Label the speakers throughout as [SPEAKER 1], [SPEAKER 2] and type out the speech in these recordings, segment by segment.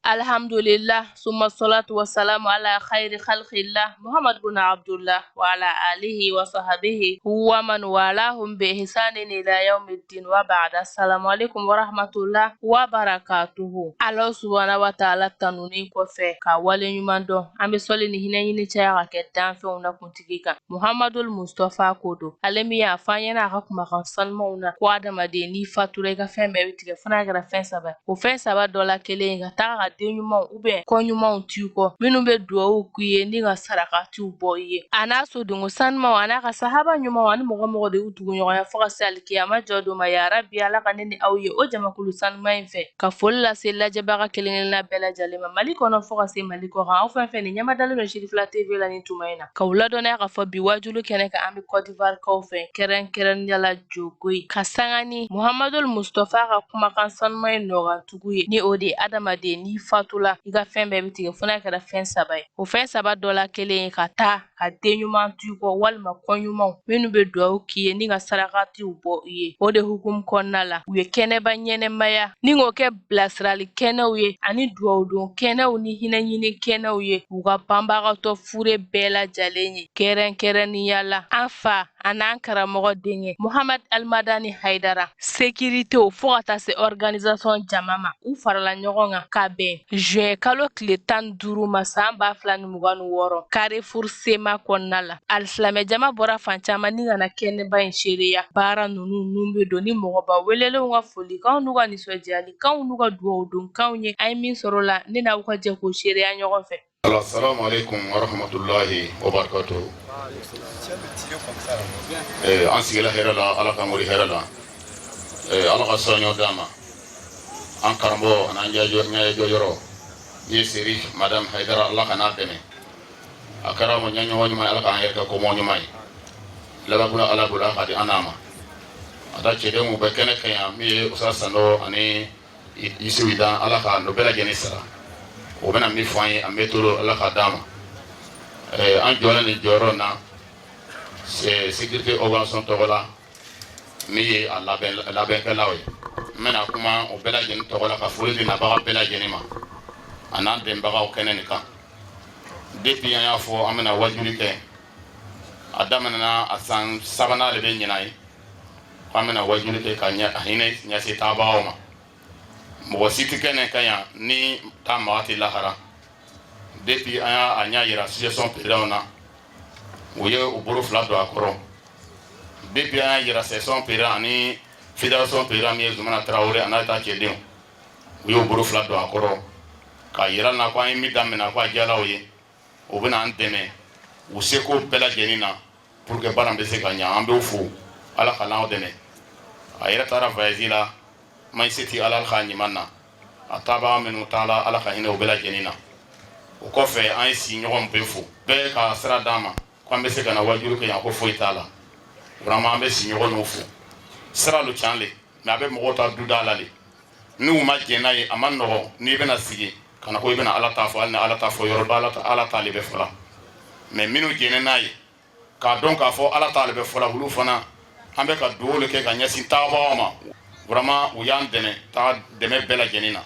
[SPEAKER 1] Alhamdulillah, summa salatu wa salamu ala khairi khalqillah, Muhammad bin Abdullah wa ala alihi wa sahbihi wa man walahum bi ihsanin ila yawmiddin wa ba'da. Assalamu alaikum wa rahmatullah wa barakatuhu. Allah subhanahu wa ta'ala tanuni kɔfɛ ka wale ɲuman dɔn. An bɛ sɔli ni hinɛ ɲini caya ka kɛ danfɛnw na kuntigi kan. Muhammadul Mustafa ko don. Ale min y'a fɔ an ɲɛna a ka kumakan sanumanw na ko adamaden n'i fatura i ka fɛn bɛɛ bɛ tigɛ fo n'a kɛra fɛn saba. O fɛn saba dɔ la kelen ka taga ka den ɲumanw kɔ ɲumanw t'u kɔ minnu bɛ duwawu k'u ye ni ka sarakatiw bɔ i ye. A n'a sodongo sanumanw a n'a ka sahaba ɲumanw ani mɔgɔ de y'u tugu ɲɔgɔnya fo ka se alikiyama jɔ don ma. Ya Rabbi Ala ka ne ni aw ye o jamakulu sanuman in fɛ. Ka foli lase lajɛbaga kelen-kelenna bɛɛ lajɛlen ma. Mali kɔnɔ fo ka se Mali kɔ kan. Aw fɛn fɛn ni ɲamadalen don Chérifila TV la nin tuma in na. K'aw ladɔnniya k'a fɔ bi wajulu kɛnɛ kan an bɛ Côte d'Ivoire kaw fɛ kɛrɛnkɛrɛnnenya la Jogoyi. Ka sanga ni Muhammadul Mustafa ka kumakan sanuman in nɔgantugu ye. Ni o de ye adamaden n'i fatula i ka fɛn bɛɛ bɛ tigɛ fo n'a kɛra fɛn saba ye. O fɛn saba dɔ la kelen ye ka taa ka den ɲuman t'u kɔ walima kɔ ɲumanw minnu bɛ duwawu k'i ye ni ka sarakatiw bɔ i ye. O de hukumu kɔnɔna la u ye kɛnɛba ɲɛnɛmaya ni k'o kɛ bilasirali kɛnɛw ye ani duwawudon kɛnɛw ni hinɛ ɲini kɛnɛw ye u ka banbagatɔ fure bɛɛ lajɛlen ye. Kɛrɛnkɛrɛnnenya la an fa a n'an karamɔgɔ denkɛ Muhamad Almadani Haidara sécurité fo ka taa se organisation jama ma u farala ɲɔgɔn kan ka bɛn juin kalo tile 15 ma san 2026 Carrefour Sema kɔnɔna la. Alisilamɛ jama bɔra fan caman ni kana kɛnɛba in seereya baara ninnu bɛ don ni mɔgɔba welelenw ka folikanw n'u ka nisɔndiyalikanw n'u ka duwawudonkanw ye. An ye min sɔrɔ la ne n'aw ka jɛ k'o seereya ɲɔgɔn fɛ.
[SPEAKER 2] Assalamu alaikum wa rahmatullahi wa barakatuh. An sigila hɛrɛ la Ala ka mori hɛrɛ la. Ala ka sɔnɲɔ d'an ma. An karamɔgɔ an'an ɲɛjɔ yɔrɔ ye seri Madame Haidara Ala ka n'a dɛmɛ. A kɛra mo ɲɛɲɔgɔn ɲuman Ala k'an yɛrɛ kɛ ko mɔ ɲuman ye. Labankola Ala bolo ka di an n'a ma. A da cɛdenw bɛɛ kɛnɛ kan yan min ye Usa Sando ani Yusu Idan Ala ka n'o bɛɛ lajɛlen sara. O bɛna min fɔ an ye an bɛ to Ala ka d'a ma. An jɔlen nin jɔyɔrɔ na sécurité organisation tɔgɔ la min ye a labɛnkɛlaw ye. N bɛna kuma o bɛɛ lajɛlen tɔgɔ la ka foli di nabaga bɛɛ lajɛlen ma a n'an dɛmɛbagaw kɛnɛ nin kan. Depuis an y'a fɔ an bɛna wajuli kɛ a daminɛna a san 3nan de bɛ ɲinan ye an bɛna wajuli kɛ ka hinɛ ɲɛsin taabagaw ma. Mɔgɔ si tɛ kɛnɛ kan yan ni taa maga tɛ lahara. Depuis an y'a yira association présidents na u ye u bolo fila don a kɔrɔ. Depuis an y'a yira section président ani fédération président min ye Zumana Traoré a n'a ta cɛdenw u y'u bolo fila don a kɔrɔ k'a yira na ko an ye min daminɛ ko a diyala u ye u bɛna an dɛmɛ u seko bɛɛ lajɛlen na pour que baara bɛ se ka ɲɛ. An b'u fo Ala ka n'aw dɛmɛ. A yɛrɛ taara voyage la man se ti Ala ka ɲuman na a taabaga minnu t'a la Ala ka hinɛ u bɛɛ lajɛlen na. O kɔfɛ an ye sigiɲɔgɔn bɛɛ fo bɛɛ ka sira d'an ma ko an bɛ se ka na wajulu kɛ yan ko foyi t'a la. Vraiment an bɛ sigiɲɔgɔn n'u fo. Sira lo can le mais a bɛ mɔgɔw ta duda la le. N'u ma jɛn n'a ye a ma nɔgɔn n'i bɛna sigi kana ko i bɛna Ala ta fɔ hali ni Ala ta fɔ yɔrɔ bɛ Ala t'ale bɛ fɔ la. Mais minnu jɛnnen n'a ye k'a dɔn k'a fɔ Ala t'ale bɛ fɔ la olu fana an bɛ ka dugawu le kɛ ka ɲɛsin taabagaw ma. Vraiment u y'an dɛmɛ taga dɛmɛ bɛɛ lajɛlen na.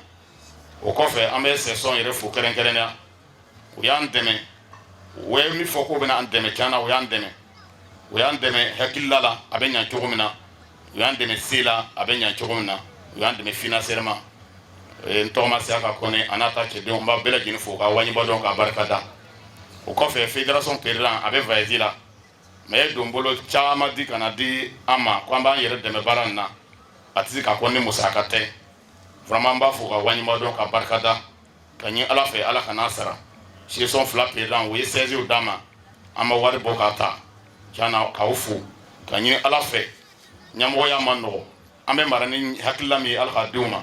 [SPEAKER 2] O kɔfɛ an bɛ section yɛrɛ fo kɛrɛnkɛrɛnnenya u y'an dɛmɛ u ye min fɔ k'u bɛna an dɛmɛ tiɲɛ na u y'an dɛmɛ. U y'an dɛmɛ hakilila la a bɛ ɲɛ cogo min na u y'an dɛmɛ se la a bɛ ɲɛ cogo min na u y'an dɛmɛ financièrement. N tɔgɔ ma se a ka kɔnɛ a n'a ta cɛdenw n b'a bɛɛ lajɛlen fo k'a waleɲumandɔn k'a barika da. O kɔfɛ fédération président a bɛ voyage la mais ye don bolo caman di ka na di an ma ko an b'an yɛrɛ dɛmɛ baara nin na a tɛ se ka kɔ ni musaka tɛ. Vraiment n b'a fo k'a waleɲumandɔn k'a barika da ka ɲini Ala fɛ Ala ka n'a sara. Section 2 président u ye 16 d'an ma an ma wari bɔ k'a ta tiɲɛ na k'aw fo ka ɲini ala fɛ ɲɛmɔgɔya ma nɔgɔ an bɛ mara ni hakilila min ye ala k'a denw ma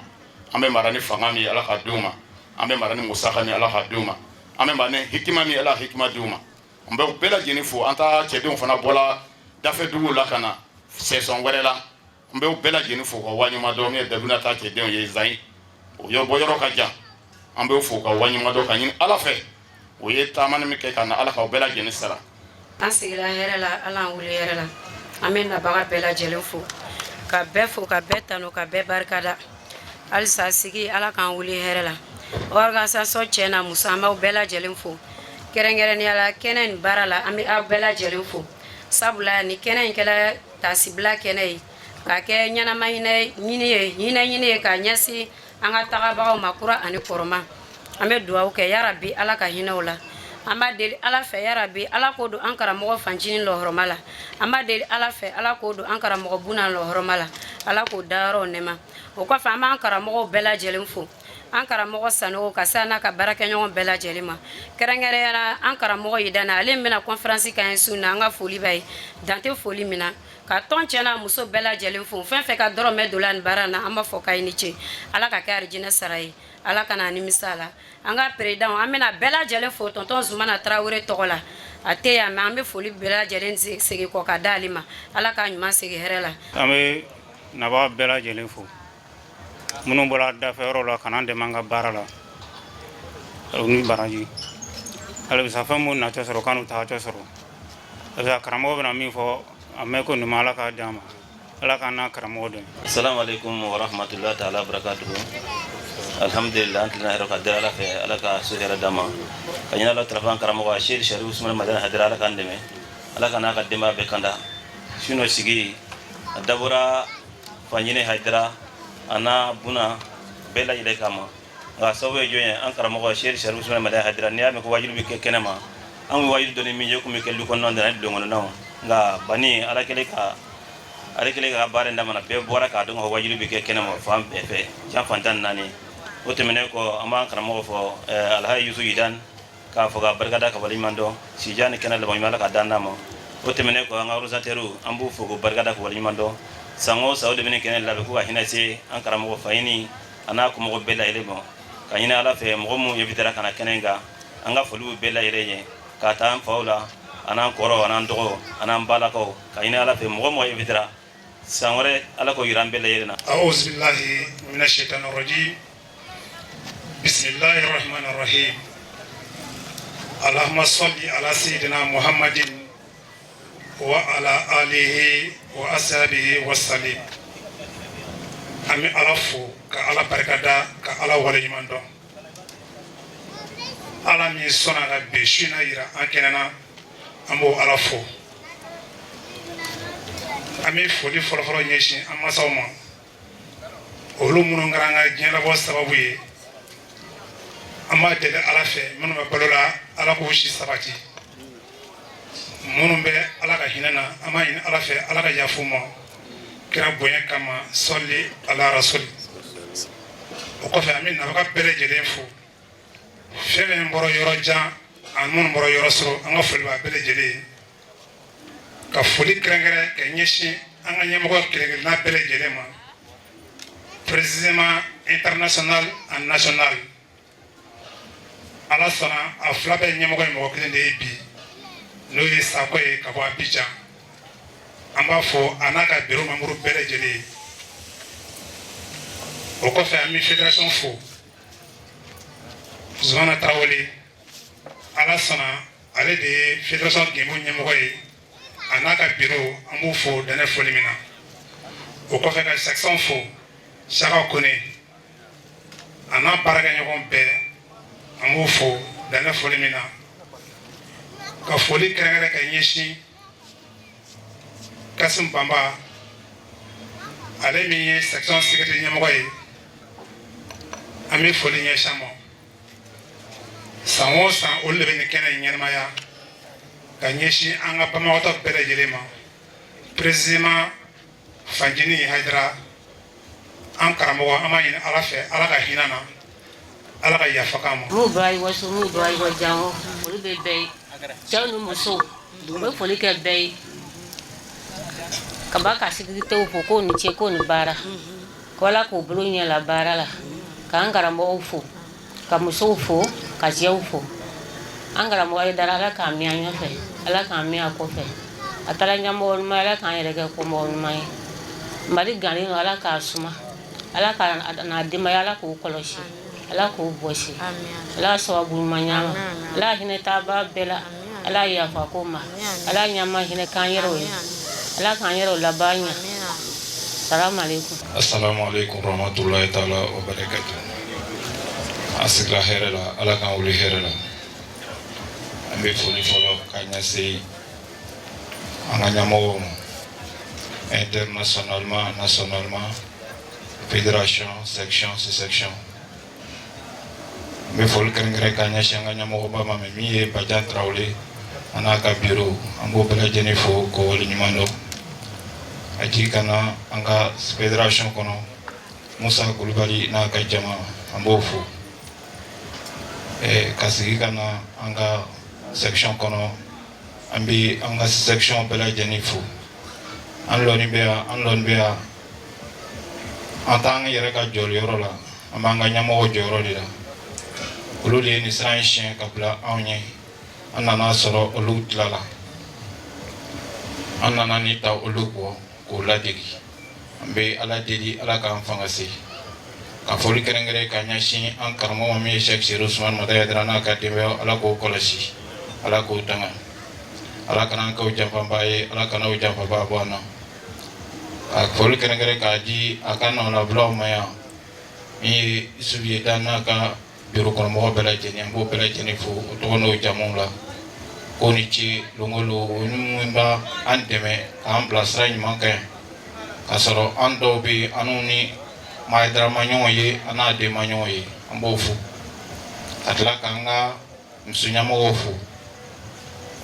[SPEAKER 2] an bɛ mara ni fanga min ye ala k'a denw ma an bɛ mara ni musaka min ala k'a denw ma an bɛ mara ni hikima min ye ala hikima denw ma an bɛ bɛɛ lajɛlen fo an ta cɛdenw fana bɔla dafe duguw la ka na sɛsɔn wɛrɛ la an bɛ bɛɛ lajɛlen fo ka waɲuman dɔn min ye dabina ta cɛdenw ye zayi o bɔ yɔrɔ ka jan an bɛ fo ka waɲuman dɔn ka ɲini ala fɛ o ye taamani min kɛ ka na ala k'aw bɛɛ lajɛlen sara
[SPEAKER 3] an sigira hɛrɛ la ala an wuli hɛrɛ la an bɛ nabaga bɛɛ lajɛlen fo ka bɛɛ fo ka bɛɛ tanu ka bɛɛ barikada halisa sigi ala k'an wuli hɛrɛ la organisation cɛ na muso an b'aw bɛɛ lajɛlen fo kɛrɛnkɛrɛnnenya la kɛnɛ nin baara la an bɛ aw bɛɛ lajɛlen fo sabula ni kɛnɛ in kɛla tasibila kɛnɛ ye ka kɛ ɲɛnama ɲini ye ka ɲɛsin an ka tagabagaw ma kura ani kɔrɔma an bɛ dugawu kɛ yarabi ala ka hinɛw la an b'a deli ala fɛ yarabi ala k'o don an karamɔgɔ fancinin lɔhɔrɔma la an b'a deli ala fɛ ala k'o don an karamɔgɔ bunan lɔhɔrɔma la ala k'o dayɔrɔw nɛma o kɔfɛ an b'an karamɔgɔw bɛɛ lajɛlen fo an karamɔgɔ sanogo ka se n'a ka baarakɛɲɔgɔn bɛɛ lajɛlen ma kɛrɛnkɛrɛnyala an karamɔgɔ Yidana ale bɛna conférence kɛ an su na an ka foli b'a ye dante foli min na ka tɔn cɛ n'a muso bɛɛ lajɛlen fo fɛn fɛn ka dɔrɔmɛ don la nin baara na an b'a fɔ k'a ye ni ce ala ka kɛ arijinɛ sara ye ala ka na nimisa la an ka président an bɛna bɛɛ lajɛlen fo tonton Zumana Tarawele tɔgɔ la a tɛ yan mɛ an bɛ foli bɛɛ lajɛlen segin kɔ ka d'ale ma ala ka ɲuman segin hɛrɛ la
[SPEAKER 4] an bɛ nabaga bɛɛ lajɛlen fo minnu bɔra dafɛyɔrɔ la ka n'an dɛmɛ an ka baara la o ni baraji halisa fɛn minnu natɔ sɔrɔ k'an n'u tagatɔ sɔrɔ parce que karamɔgɔ bɛna min fɔ a mɛn ko nin ma ala k'a d'an ma ala k'an n'a karamɔgɔ dɛmɛ.
[SPEAKER 5] Assalamu alaikum wa rahmatullahi ta'ala barakatuhu. Alhamdulillah an tilana hɛrɛ ka dira ala fɛ ala ka so hɛrɛ d'an ma ka ɲini ala tarafan karamɔgɔ Sheikh Sharif Usman Madani Hadara ala k'an dɛmɛ ala ka n'a ka denbaya bɛɛ kanda sino sigi a dabɔra fa ɲini Hadara ana buna bɛɛ lajɛlen kama nka sababu ye jɔn ye an karamɔgɔ Sheikh Sharif Usman Madani Hadara n'i y'a mɛn ko wajibi bɛ kɛ kɛnɛ ma an bɛ wajibi dɔnni min ye kun bɛ kɛ du kɔnɔnaw na ani bulon kɔnɔnaw nka bani ala kɛlen ka baara in daminɛ bɛɛ bɔra k'a dɔn ka wajibi bɛ kɛ kɛnɛ ma fan bɛɛ fɛ jan fantan naani o tɛmɛnen kɔ an b'an karamɔgɔ fɔ alhaji Yusu Yidan k'a fɔ ka barikada ka waleɲuman dɔn sija ni kɛnɛ laban ɲuman ala ka dan d'a ma o tɛmɛnen kɔ an ka organisatɛriw an b'u fo k'u barikada ka waleɲuman dɔn san o san o de bɛ nin kɛnɛ labɛn ko ka hinɛ se an karamɔgɔ Fahini a n'a kɔmɔgɔw bɛɛ lajɛlen ma ka ɲini ala fɛ mɔgɔ minnu invitera ka na kɛnɛ in kan an ka foliw bɛɛ lajɛlen ye k'a ta an faw la an'an kɔrɔw an'an dɔgɔw an'an balakaw ka ɲini ala fɛ mɔgɔ mɔgɔ invitera san wɛrɛ ala k'o yira an bɛɛ lajɛlen na.
[SPEAKER 6] A'udhu billahi minash shaitanir rajim. Bismillahir rahmanir rahim. Allahumma salli ala sayyidina Muhammadin wa ala alihi wa ashabihi wa sallim. Ami ala fo ka ala barikada ka ala waleɲuman dɔn ala min sɔnna ka bɛn su na yira an kɛnɛ na an b'o ala fo an bɛ foli fɔlɔfɔlɔ ɲɛsin an masaw ma olu minnu kɛra an ka diɲɛlabɔ sababu ye an b'a deli ala fɛ minnu bɛ balo la ala k'u si sabati minnu bɛ ala ka hinɛ na an b'a ɲini ala fɛ ala ka yafa u ma kira bonya kama sɔli ala rasuli o kɔfɛ an bɛ nabaga bɛɛ lajɛlen fo fɛn min bɔra yɔrɔ jan ani minnu bɔra yɔrɔ sɔrɔ an ka foli b'a bɛɛ lajɛlen ye ka foli kɛrɛnkɛrɛn ka ɲɛsin an ka ɲɛmɔgɔ kelen-kelenna bɛɛ lajɛlen ma précisément international and national ala sɔnna a fila bɛɛ ɲɛmɔgɔ ye mɔgɔ kelen de ye bi n'o ye Sakɔ ye ka bɔ Abidjan an b'a fɔ a n'a ka bureau membre bɛɛ lajɛlen ye o kɔfɛ an bɛ fédération fo Zumana Tarawele ala sɔnna ale de ye fédération Gembu ɲɛmɔgɔ ye a n'a ka bureau an b'u fo dɛnɛ foli min na o kɔfɛ ka section fo Saka Kone a n'a baarakɛɲɔgɔn bɛɛ an b'u fo dɛnɛ foli min na ka foli kɛrɛnkɛrɛn ka ɲɛsin Kasim Bamba ale min ye section secrétaire ɲɛmɔgɔ ye an bɛ foli ɲɛsin a ma san o san olu de bɛ nin kɛnɛ in ɲɛnamaya ka ɲɛsin an ka banabagatɔ bɛɛ lajɛlen ma précisément Fajini Haidara an karamɔgɔ an b'a ɲini ala fɛ ala ka hinɛ na ala ka yafa k'an ma.
[SPEAKER 7] Mun bɔra i waso mun bɔra i wa jango olu bɛ bɛɛ ye cɛw ni musow u bɛ foli kɛ bɛɛ ye ka ba ka sigi te fo ko ni che ko ni bara ko la ko bulu nya la bara la ka angara mo fo ka muso fo ka je fo angara mo ay dara la ka mi anya fe ala ka mi ako fe atala nya mo ma la ka yere ko mo ma mari gani ala ka suma ala ka na de ma ala ko koloshi ala ko boshi ala so abu manyama ala hineta ba bela ala ya fa ko ma ala nya ma hine kan yero ala kan yero la banya assalamu alaikum.
[SPEAKER 6] Assalamu alaikum warahmatullahi taala wabarakatuh. Asigla herela ala kan wuli herela ambe foli folo kanya se anganya mo internationalement nationalement fédération section section me foli kengre kanya shanganya mo ba mame mi Badian Traoré anaka bureau ambo bela jenefo ko wali nyumando aji kana anga fédération kono Musa Kulubali na ka jama ambofu kasigi kana anga section kono ambi anga section bela jenifu anloni bea antang yere ka jol yoro la amanga nyamo joro dira ululi ni san chien kabla onye anana soro ulut lala anana ni ta uluko ko ladigi ambe ala dedi ala ka fangasi ka foli kerengere ka nyashi an karmo mi Sheikh Usman Madaya drana ka timbe ala ko kolashi ala ko tanga ala kana ko jampa bae ala kana o jampa ba bona ka foli kerengere ka ji akana na blo maya mi subi dana ka biro ko mo bela jeni ambo bela jeni fu to no jamula ko ni ci longolo numba andeme am place rañ manke kasoro ando bi anuni maidra manyoye anade manyoye ambofu atla kanga msunya mofu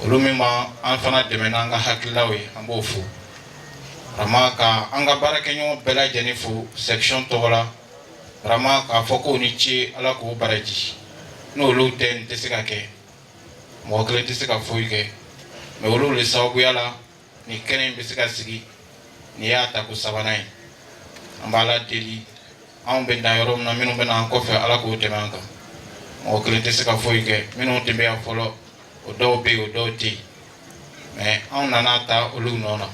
[SPEAKER 6] ulumima anfana de menanga hakilawe ambofu ramaka anga barakenyo bela jenifu section tola ramaka foko ni ci ala ko baraji no luten tesikake mo kle tesika fuike me ulule sabu yala ni kene mbisika sigi ni yata ku sabanai ambala deli am be da yorom na minu be na ko fe ala ko temanka o klente se ka foike minu tembe a folo o do be o do ti me am na nata o lu nona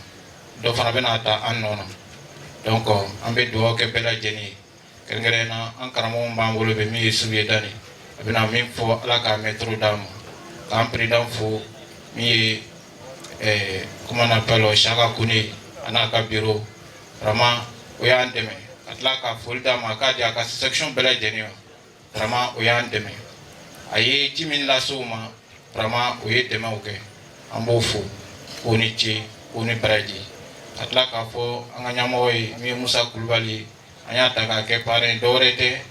[SPEAKER 6] do fana be nata an nona donc ambe do ke bela jeni kengere na an karamo mbambolo be mi suye dani abina mi fo ala ka metro dam ka président fo mi comment on appelle Chaka Kuni anaka bureau vraiment oya ndeme atla ka folda makadi aka section bela jeni vraiment oya ndeme aye timin la soma vraiment oye deme oke ambofu onichi oni braji atla ka fo anganya moy mi Musa Kulubali anya taka ke pare dorete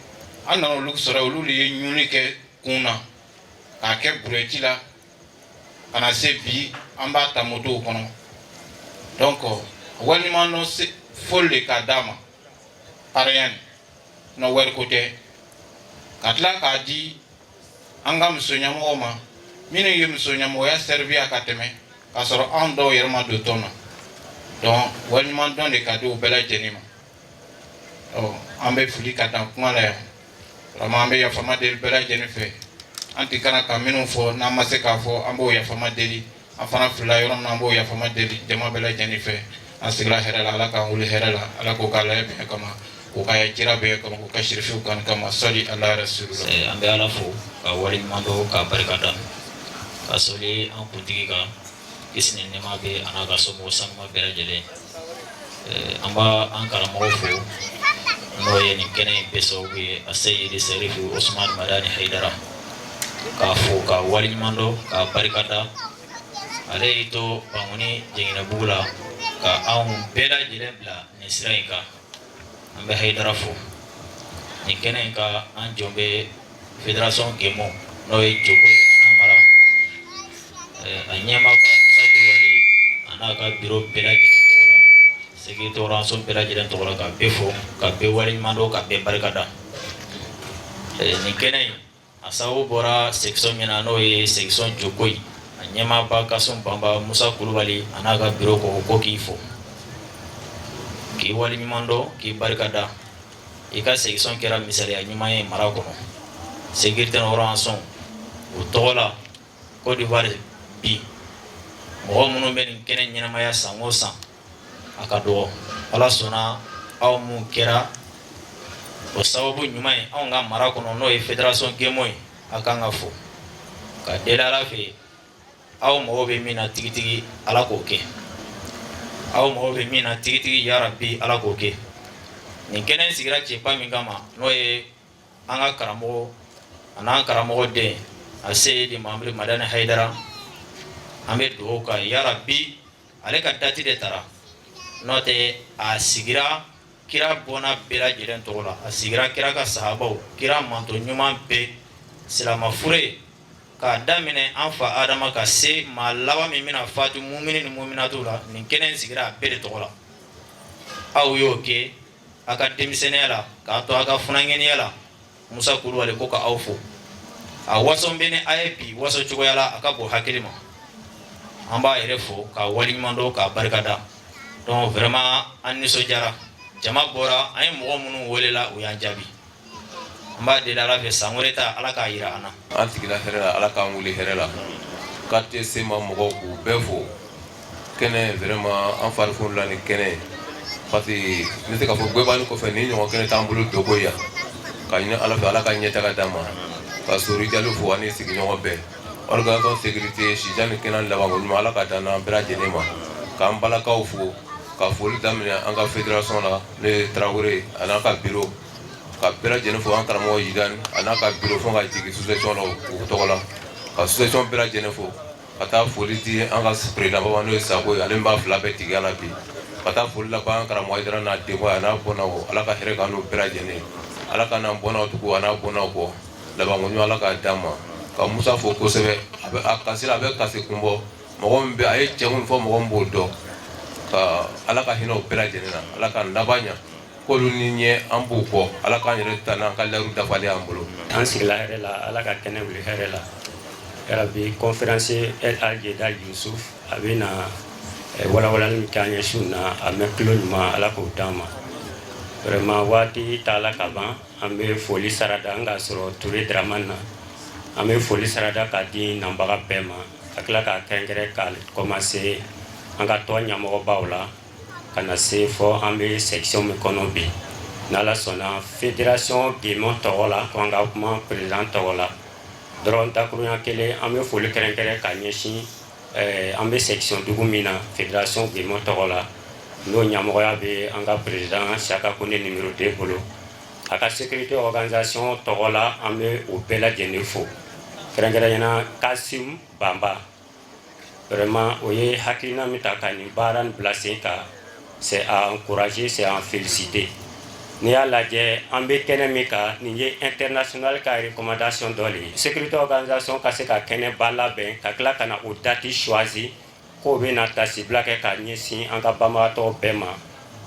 [SPEAKER 6] anano luk sora ululi nyuni ke kuna ka ke buretila ana se bi amba ta moto kono donc wani mano se folle ka dama parien no wer côté katla ka di anga msonya moma mine yem msonya mo ya servi akateme kasoro ando yerma do tono donc wani man don de cadeau bela jenima oh ambe fuli kata kumala rama ambe ya fama del bela jenife anti kana kamino fo na maseka fo ambo ya fama deli afana fula yorom na ambo ya fama deli jama bela jenife asigla herala ala ka uli herala ala ko kala be kama ko kaya kira be kama ko kashirifu kan kama sali ala rasulullah
[SPEAKER 8] ambe ala fo ka wali mando ka barikada ka soli an kuntigi ka isni nema be anaga somo sanma bela jele amba an karamo fo no ye ni kene beso be asayidi serifu Usman Madani Haidara ka fo ka wali mando ka barikada ale ito banguni jengina bula ka an bela jelebla ni siraika ambe Haidara fo ni kene ka an jombe fédération gemo no ye jogo anamara anyama ka sabu wali anaka biro bela jelen tola segi to ranson bela jelen tola ka befo ka be wali mando ka be barikada ni kene asawo bora section mina no ye section jogoi anyama ba kasum bamba Musa Kulubali anaka biro ko kifo k'i waleɲuman dɔn k'i barikada i ka section kɛra misaliya ɲuman ye mara kɔnɔ sécurité rançon o tɔgɔ la Côte d'Ivoire bi mɔgɔ minnu bɛ nin kɛnɛ ɲɛnamaya san o san a ka dɔgɔ Ala sɔnna aw mun kɛra o sababu ɲuman ye anw ka mara kɔnɔ n'o ye fédération Gémo ye a kan ka fo ka deli Ala fɛ aw mago bɛ min na tigitigi Ala k'o kɛ aw mago bɛ min na tigitigi yarabi Ala k'o kɛ nin kɛnɛ sigira cɛba min kama n'o ye an ka karamɔgɔ an'an karamɔgɔ den a Seydi Mahamadu Madani Haidara an bɛ dugawu k'a ye yarabi ale ka dati de tara n'o tɛ a sigira kira bɔnna bɛɛ lajɛlen tɔgɔ la a sigira kira ka sahabaw kira manto ɲuman bɛɛ silama fure k'a daminɛ an fa Adama ka se maa laban min bɛna fatu mumini ni muminatu la nin kɛnɛ sigira a bɛɛ de tɔgɔ la aw y'o kɛ a ka denmisɛnniya la k'a to a ka funankɛniya la Musa Kulubali ko ka aw fo a waso bɛ ni a ye bi waso cogoya la a ka bon hakili ma an b'a yɛrɛ fo k'a waleɲuman dɔn k'a barikada donc vraiment an nisɔndiyara jama bɔra an ye mɔgɔ minnu welela u y'an jaabi an b'a deli Ala fɛ san wɛrɛ ta Ala k'a yira an na
[SPEAKER 9] an sigila hɛrɛ la Ala k'an wuli hɛrɛ la quartier Sema mɔgɔw k'u bɛɛ fo kɛnɛ vraiment an fari fonila ni kɛnɛ parce que n bɛ se k'a fɔ Gbɛbani kɔfɛ ni ɲɔgɔn kɛnɛ t'an bolo dogo yan ka ɲini Ala fɛ Ala ka ɲɛtaga d'an ma ka Sori Jalo fo ani sigiɲɔgɔn bɛɛ organisation sécurité Sijan ni kɛnɛ laban ko ɲuman Ala ka d'an na bɛɛ lajɛlen ma k'an balakaw fo ka foli daminɛ an ka fédération la ne ye Tarawele a n'a ka bureau ka bɛɛ lajɛlen fo an karamɔgɔ Yidani a n'a ka bureau fo ka jigin sous-section la o tɔgɔ la ka sous-section bɛɛ lajɛlen fo ka taa foli di an ka président baba n'o ye Sako ye ale min b'a fila bɛɛ tigiya la bi ka taa foli laban an karamɔgɔ Yidara n'a denbaya a n'a bɔnnaw Ala ka hɛrɛ k'an n'u bɛɛ lajɛlen Ala ka n'an bɔnnaw tugu a n'a bɔnnaw kɔ laban ko ɲuman Ala k'a d'an ma ka Musa fo kosɛbɛ a kasi la a bɛ kasi kun bɔ mɔgɔ min bɛ a ye cɛ minnu fɔ mɔgɔ min b'o dɔn ka Ala ka hinɛ o bɛɛ lajɛlen na Ala k'an laban ɲa k'olu ni ɲɛ an b'u kɔ Ala k'an yɛrɛ ta n'an ka layiru dafalen an bolo
[SPEAKER 10] an sigila hɛrɛ la Ala ka kɛnɛ wuli hɛrɛ la yarabi conférencier El Hadji Dal Yusuf a bɛ na walawalali min kɛ an ye su na a mɛn kilo ɲuman Ala k'o d'an ma vraiment waati taala ka ban an bɛ foli sarada an ka sɔrɔ Ture Dramane na an bɛ foli sarada k'a di nanbaga bɛɛ ma ka tila k'a kɛrɛnkɛrɛn ka commencer an ka tɔn ɲɛmɔgɔbaw la ka na se fɔ an bɛ section min kɔnɔ bi n'Ala sɔnna fédération Gémo tɔgɔ la ko an ka kuma président tɔgɔ la dɔrɔn dakurunya kelen an bɛ foli kɛrɛnkɛrɛn ka ɲɛsin an bɛ section dugu min na fédération Gémo tɔgɔ la n'o ɲɛmɔgɔya bɛ an ka président Saka Kone numéro 2 bolo a ka sécurité organisation tɔgɔ la an bɛ o bɛɛ lajɛlen fo kɛrɛnkɛrɛnyana Kasim Bamba vraiment o ye hakilina min ta ka nin baara nin bila sen kan c'est à encourager c'est à en féliciter n'i y'a lajɛ an bɛ kɛnɛ min kan nin ye international ka recommandation dɔ le ye sécurité organisation ka se ka kɛnɛ ba labɛn ka tila ka na o date choisi k'o bɛ na tasibila kɛ ka ɲɛsin an ka banbagatɔw bɛɛ ma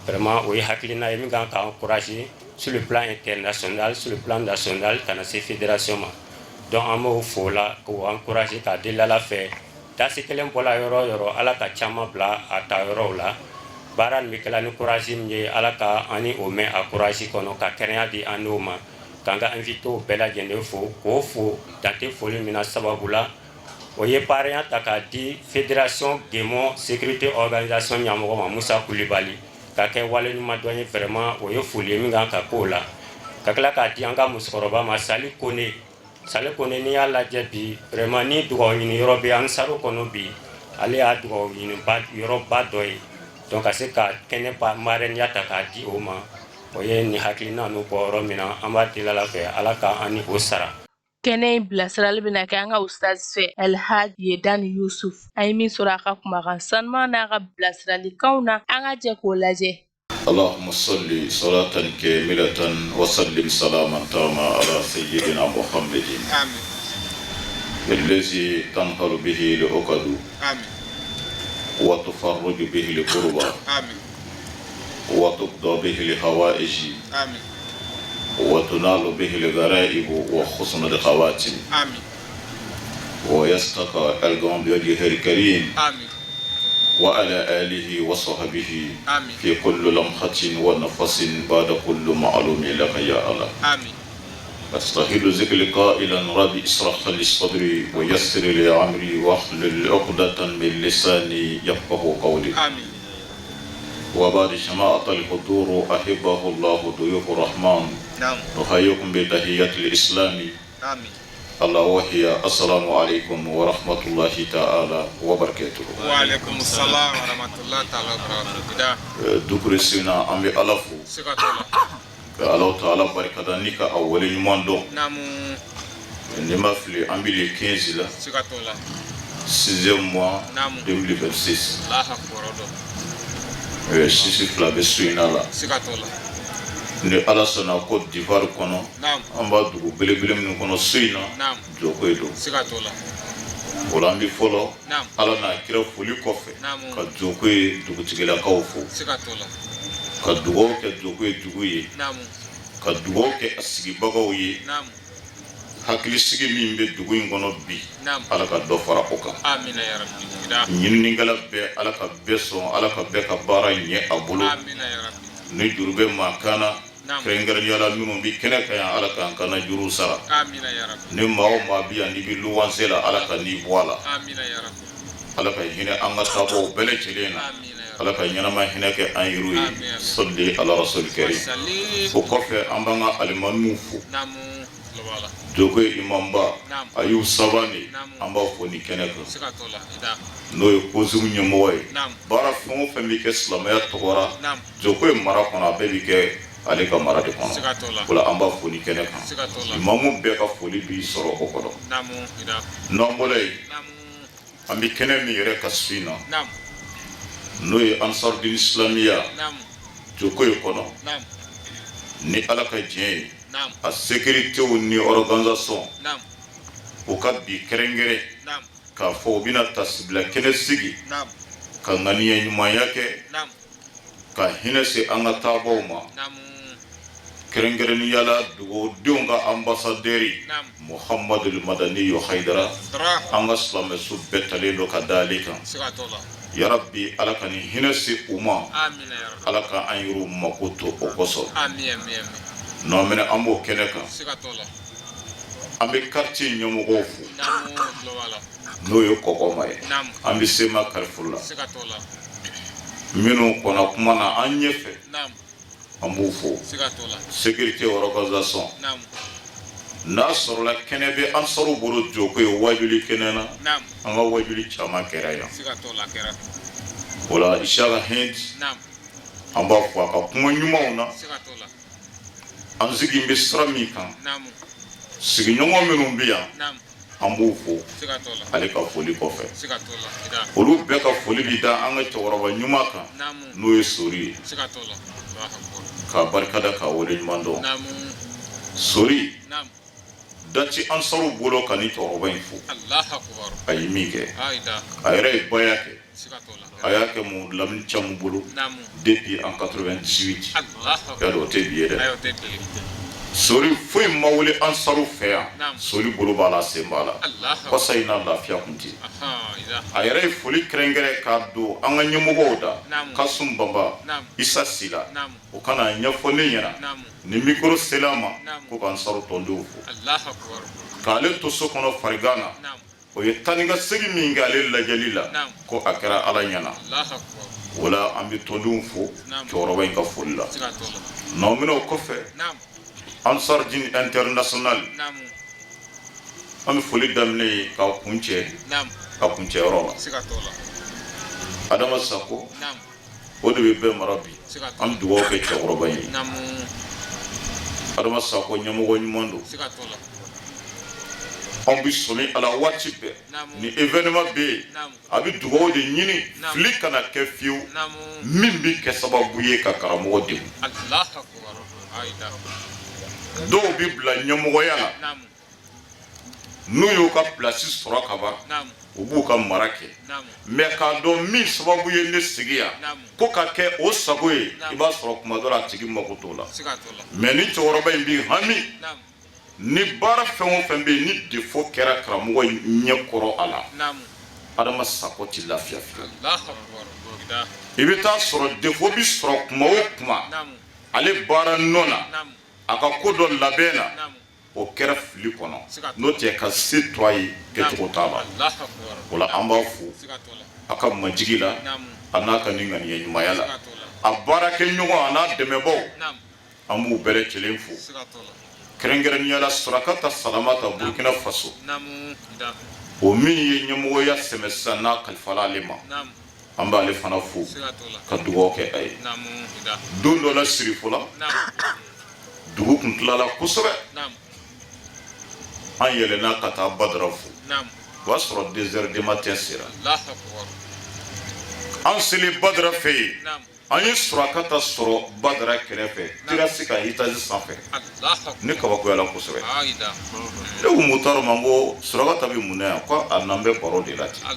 [SPEAKER 10] vraiment o ye hakilina ye min kan ka encourager sur le plan international sur le plan national ka na se fédération ma donc an b'o fo la k'o encourager ka deli Ala fɛ dasi kelen bɔla yɔrɔ o yɔrɔ Ala ka caman bila a ta yɔrɔw la baara nin bɛ kɛla ni courage min ye Ala ka an ni o mɛn a courage kɔnɔ ka kɛnɛya di an n'o ma k'an ka invité bɛɛ lajɛlen fo k'o fo dante foli min na sababu la o ye parrain ta k'a di fédération Gémo sécurité organisation ɲɛmɔgɔ ma Musa Kulibali ka kɛ waleɲuman dɔ ye vraiment o ye foli ye min kan ka k'o la ka tila k'a di an ka musokɔrɔba ma Sali Kone n'i y'a lajɛ bi vraiment ni dugawu ɲini yɔrɔ bɛ an saro kɔnɔ bi ale y'a dugawu ɲini yɔrɔba dɔ ye donc ka se ka kɛnɛ marraine ta k'a di o ma o ye nin hakilina n'u bɔ yɔrɔ min na an b'a deli Ala fɛ Ala ka an ni o sara
[SPEAKER 1] kɛnɛ in bilasirali bɛna kɛ an ka ustaz fɛ El Hadji Dal Yusuf an ye min sɔrɔ a ka kumakan sanuman n'a ka bilasiralikanw na an ka jɛ k'o lajɛ
[SPEAKER 2] اللهم صل صلاة كاملة وسلم سلاما تاما على سيدنا محمد آمين الذي تنهر به العقد آمين وتفرج به الكربى آمين وتقضى به الحوائج آمين وتنال به الغرائب وحسن الخواتم آمين ويستقى القوم بوجهه الكريم آمين وعلى آله وصحبه في كل لمحة ونفس بعد كل معلوم لك يا الله. آمين. أستحيل ذكر قائلا ربي اشرح لي صدري ويسر لي أمري واحلل عقدة من لساني يفقه قولي. آمين. وبعد جماعة الحضور أحبه الله ضيوف الرحمن. نعم. نحييكم بتحية الإسلام. آمين. الله وهي السلام عليكم ورحمة الله تعالى وبركاته. وعليكم السلام ورحمة الله تعالى وبركاته. دكتور سينا أمي ألفو. Allah ta'ala barikada nika awale nyuman don ni ma fili an bi le 15 la 6e mois 2026 sisi fila bɛ so in na la ni ala sɔnna Côte d'Ivoire kɔnɔ an b'a dugu belebele minnu kɔnɔ so in na joko ye don o la an bɛ fɔlɔ ala n'a kira foli kɔfɛ ka joko ye dugutigilakaw fo ka dugawu kɛ joko ye dugu ye ka dugawu kɛ a sigibagaw ye hakili sigi min bɛ dugu in kɔnɔ bi ala ka dɔ fara o kan ɲininikɛla bɛɛ ala ka bɛɛ sɔn ala ka bɛɛ ka baara ɲɛ a bolo ni juru bɛ maa kan na kɛrɛnkɛrɛnnenya la minnu bɛ kɛnɛ kan yan ala k'an kana juru sara ni maa o maa bɛ yan n'i bɛ luwanse la ala ka n'i bɔ a la ala ka hinɛ an ka taabɔw bɛɛ lajɛlen na ala ka ɲɛnama hinɛ kɛ an yɛrɛw ye sɔli ala rasuli kɛri o kɔfɛ an b'an ka alimamiw fo joko imamba Ayubu Sabani an b'a fɔ ni kɛnɛ kan n'o ye koziw ɲɛmɔgɔ ye baara fɛn o fɛn bɛ kɛ silamɛya tɔgɔra joko ye mara kɔnɔ a bɛɛ bɛ kɛ ale ka mara de kɔnɔ o la an b'a fɔ ni kɛnɛ kan imamu bɛɛ ka foli b'i sɔrɔ o kɔrɔ n'an bɔra yen an bɛ kɛnɛ min yɛrɛ ka su in na n'o ye Ansarudine Islamiya joko ye kɔnɔ ni ala ka diɲɛ ye a sécuritéw ni organisation o ka bi kɛrɛnkɛrɛn k'a fɔ u bɛna tasibila kɛnɛ sigi ka ŋaniya ɲumanya kɛ ka hinɛ se an ka taabaw ma kɛrɛnkɛrɛnnenya la dugudenw ka ambassadɛri Muhammadul Madani Haidara an ka silamɛso bɛɛ talen don ka da ale kan yarabi ala ka ni hinɛ se u ma ala ka an yɛrɛw mako to o kosɔn n'an mɛna an b'o kɛnɛ kan an bɛ quartier ɲɛmɔgɔw fo n'o ye kɔkɔma ye an bɛ sema karifuru la minnu kɔnɔ kuma na an ɲɛfɛ an b'u fo sécurité organisation n'a sɔrɔla kɛnɛ bɛ an sɔrɔ bolo joko ye wajuli kɛnɛ na an ka wajuli caman kɛra yan o la Isaka Hind an b'a fɔ a ka kuma ɲumanw na an sigi bɛ sira min kan sigiɲɔgɔn minnu bɛ yan an b'u fo ale ka foli kɔfɛ olu bɛɛ ka foli bɛ da an ka cɛkɔrɔba ɲuman kan n'o ye Sori ye k'a barikada k'a wale ɲuman dɔn Sori dati an sɔrɔ bolo ka ni cɛkɔrɔba in fo a ye min kɛ a yɛrɛ ye baya kɛ a y'a kɛ mun lamini caman bolo depuis en 98 y'a dɔn o tɛ bi ye dɛ Sori foyi ma wele an sɔrɔ fɛ yan Sori bolo b'a la sen b'a la kɔsa in na lafiya kun tɛ a yɛrɛ ye foli kɛrɛnkɛrɛn k'a don an ka ɲɛmɔgɔw da Kasum Bamba Isa Sila o kana ɲɛfɔ ne ɲɛna ni micro sela ma ko k'an sɔrɔ tɔndenw fo k'ale to so kɔnɔ farigan na o ye tani ka segin min kɛ ale lajɛli la ko a kɛra ala ɲɛna o la an bɛ tɔndenw fo cɛkɔrɔba in ka foli la n'aw minɛ o kɔfɛ Ansarudine International an bɛ foli daminɛ ye k'a kuncɛ a kuncɛyɔrɔ la Adama Sako o de bɛ bɛɛ mara bi an bɛ dugawu kɛ cɛkɔrɔba in ye Adama Sako ɲɛmɔgɔ ɲuman don an bɛ sɔmi a la waati bɛɛ ni événement bɛ yen a bɛ dugawu de ɲini fili kana kɛ fiyewu min bɛ kɛ sababu ye ka karamɔgɔ degun dɔw bɛ bila ɲɛmɔgɔya la n'u y'u ka place sɔrɔ ka ban u b'u ka mara kɛ mais k'a dɔn min sababu ye ne sigi yan ko ka kɛ o sago ye i b'a sɔrɔ kuma dɔ la a tigi mako t'o la mais ni cɛkɔrɔba in b'i hami ni baara fɛn o fɛn bɛ yen ni défaut kɛra karamɔgɔ ɲɛ kɔrɔ a la adama sako ti lafiya fiye i bɛ taa sɔrɔ defo bi sɔrɔ kuma o kuma ale baara nɔ na a ka ko dɔ labɛn na o kɛra fili kɔnɔ n'o tɛ ka se to a ye kɛcogo t'a la o la an b'a fo a ka majigi la a n'a ka ni ŋaniya ɲumanya la a baarakɛɲɔgɔn a n'a dɛmɛbaaw an b'u bɛɛ lajɛlen fo kɛrɛnkɛrɛnnenya la Surakata Salamata Burkina Faso o min ye ɲɛmɔgɔya sɛmɛ sisan n'a kalifala ale ma an b'ale fana fo ka dugawu kɛ a ye don dɔ la Sirifo la dugu kun tilala kosɛbɛ an yɛlɛnna ka taa Badara fo o y'a sɔrɔ 2 heures du matin sera an seli Badara fɛ yen an ye Surakata sɔrɔ Badara kɛrɛfɛ terrasse kan étage sanfɛ ne kabakoyala kosɛbɛ ne ko Mutari ma ko Surakata bɛ mun na yan ko a nan bɛ baro de la ten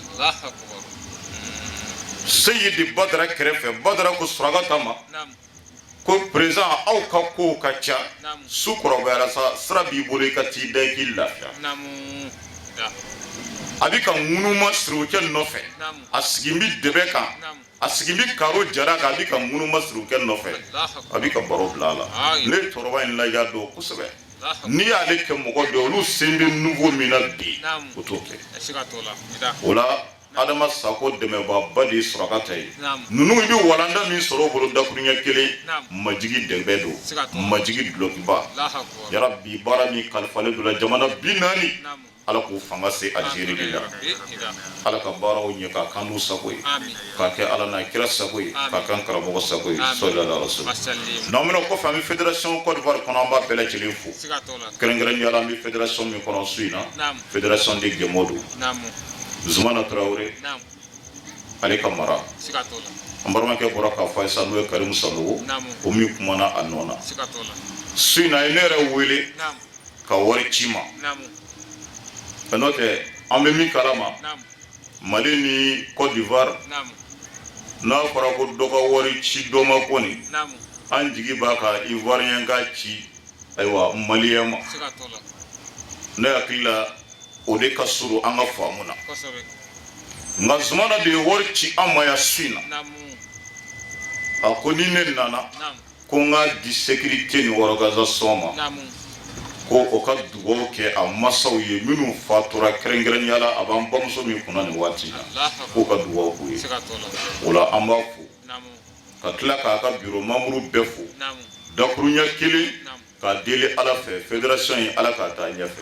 [SPEAKER 2] Seyidi Badara kɛrɛfɛ Badara ko Surakata ma ko président aw ka kow ka ca su kɔrɔbayara sa sira b'i bolo i ka t'i da i k'i lafiya a bɛ ka ŋunuma Sirikɛ nɔfɛ a sigi bɛ dɛbɛ kan a sigi bɛ karo jara kan a bɛ ka ŋunuma Sirikɛ nɔfɛ a bɛ ka baro bila a la ne ye cɛkɔrɔba in lajɛ dɔn kosɛbɛ n'i y'ale kɛ mɔgɔ dɔ olu sen bɛ nouveau min na bi o t'o kɛ o la Adama Sako dɛmɛbaaba de ye Surakata ye ninnu i bɛ walanda min sɔrɔ o bolo dakuruɲɛ kelen majigi dɛbɛ don majigi dulokiba yarabi baara min kalifalen don la jamana 40 Ala k'o fanga se Algérie de la Ala ka baaraw ɲɛ k'a kan n'u sago ye k'a kɛ Ala n'a kira sago ye k'a kan karamɔgɔ sago ye sallallahu alaihi wa sallam n'an bɛna kɔfɛ an bɛ fédération Côte d'Ivoire kɔnɔ an b'a bɛɛ lajɛlen fo kɛrɛnkɛrɛnnenya la an bɛ fédération min kɔnɔ su in na fédération de Gémo don Zumana Traoré ale ka mara an balimakɛ bɔra k'a fɔ a ye sa n'o ye Karimu Sanogo o min kumana a nɔ na su in na a ye ne yɛrɛ wele ka wari ci ma n'o tɛ an bɛ min kalama Mali ni Côte d'Ivoire n'a fɔra ko dɔ ka wari ci dɔ ma kɔni an jigi b'a ka Ivoirien ka ci ayiwa Malien ma ne hakili la o de ka surun an ka faamu na nka Zumana de ye wari ci an ma yan su in na a ko ni ne nana ko n ka di sécurité ni organisation ma ko o ka dugawu kɛ a masaw ye minnu fatura kɛrɛnkɛrɛnnenya la a b'an bamuso min kunna nin waati la k'o ka dugawu k'u ye o la an b'a fo ka tila k'a ka bureau membre bɛɛ fo dakuruɲɛ kelen k'a deli Ala fɛ fédération in Ala k'a taa ɲɛfɛ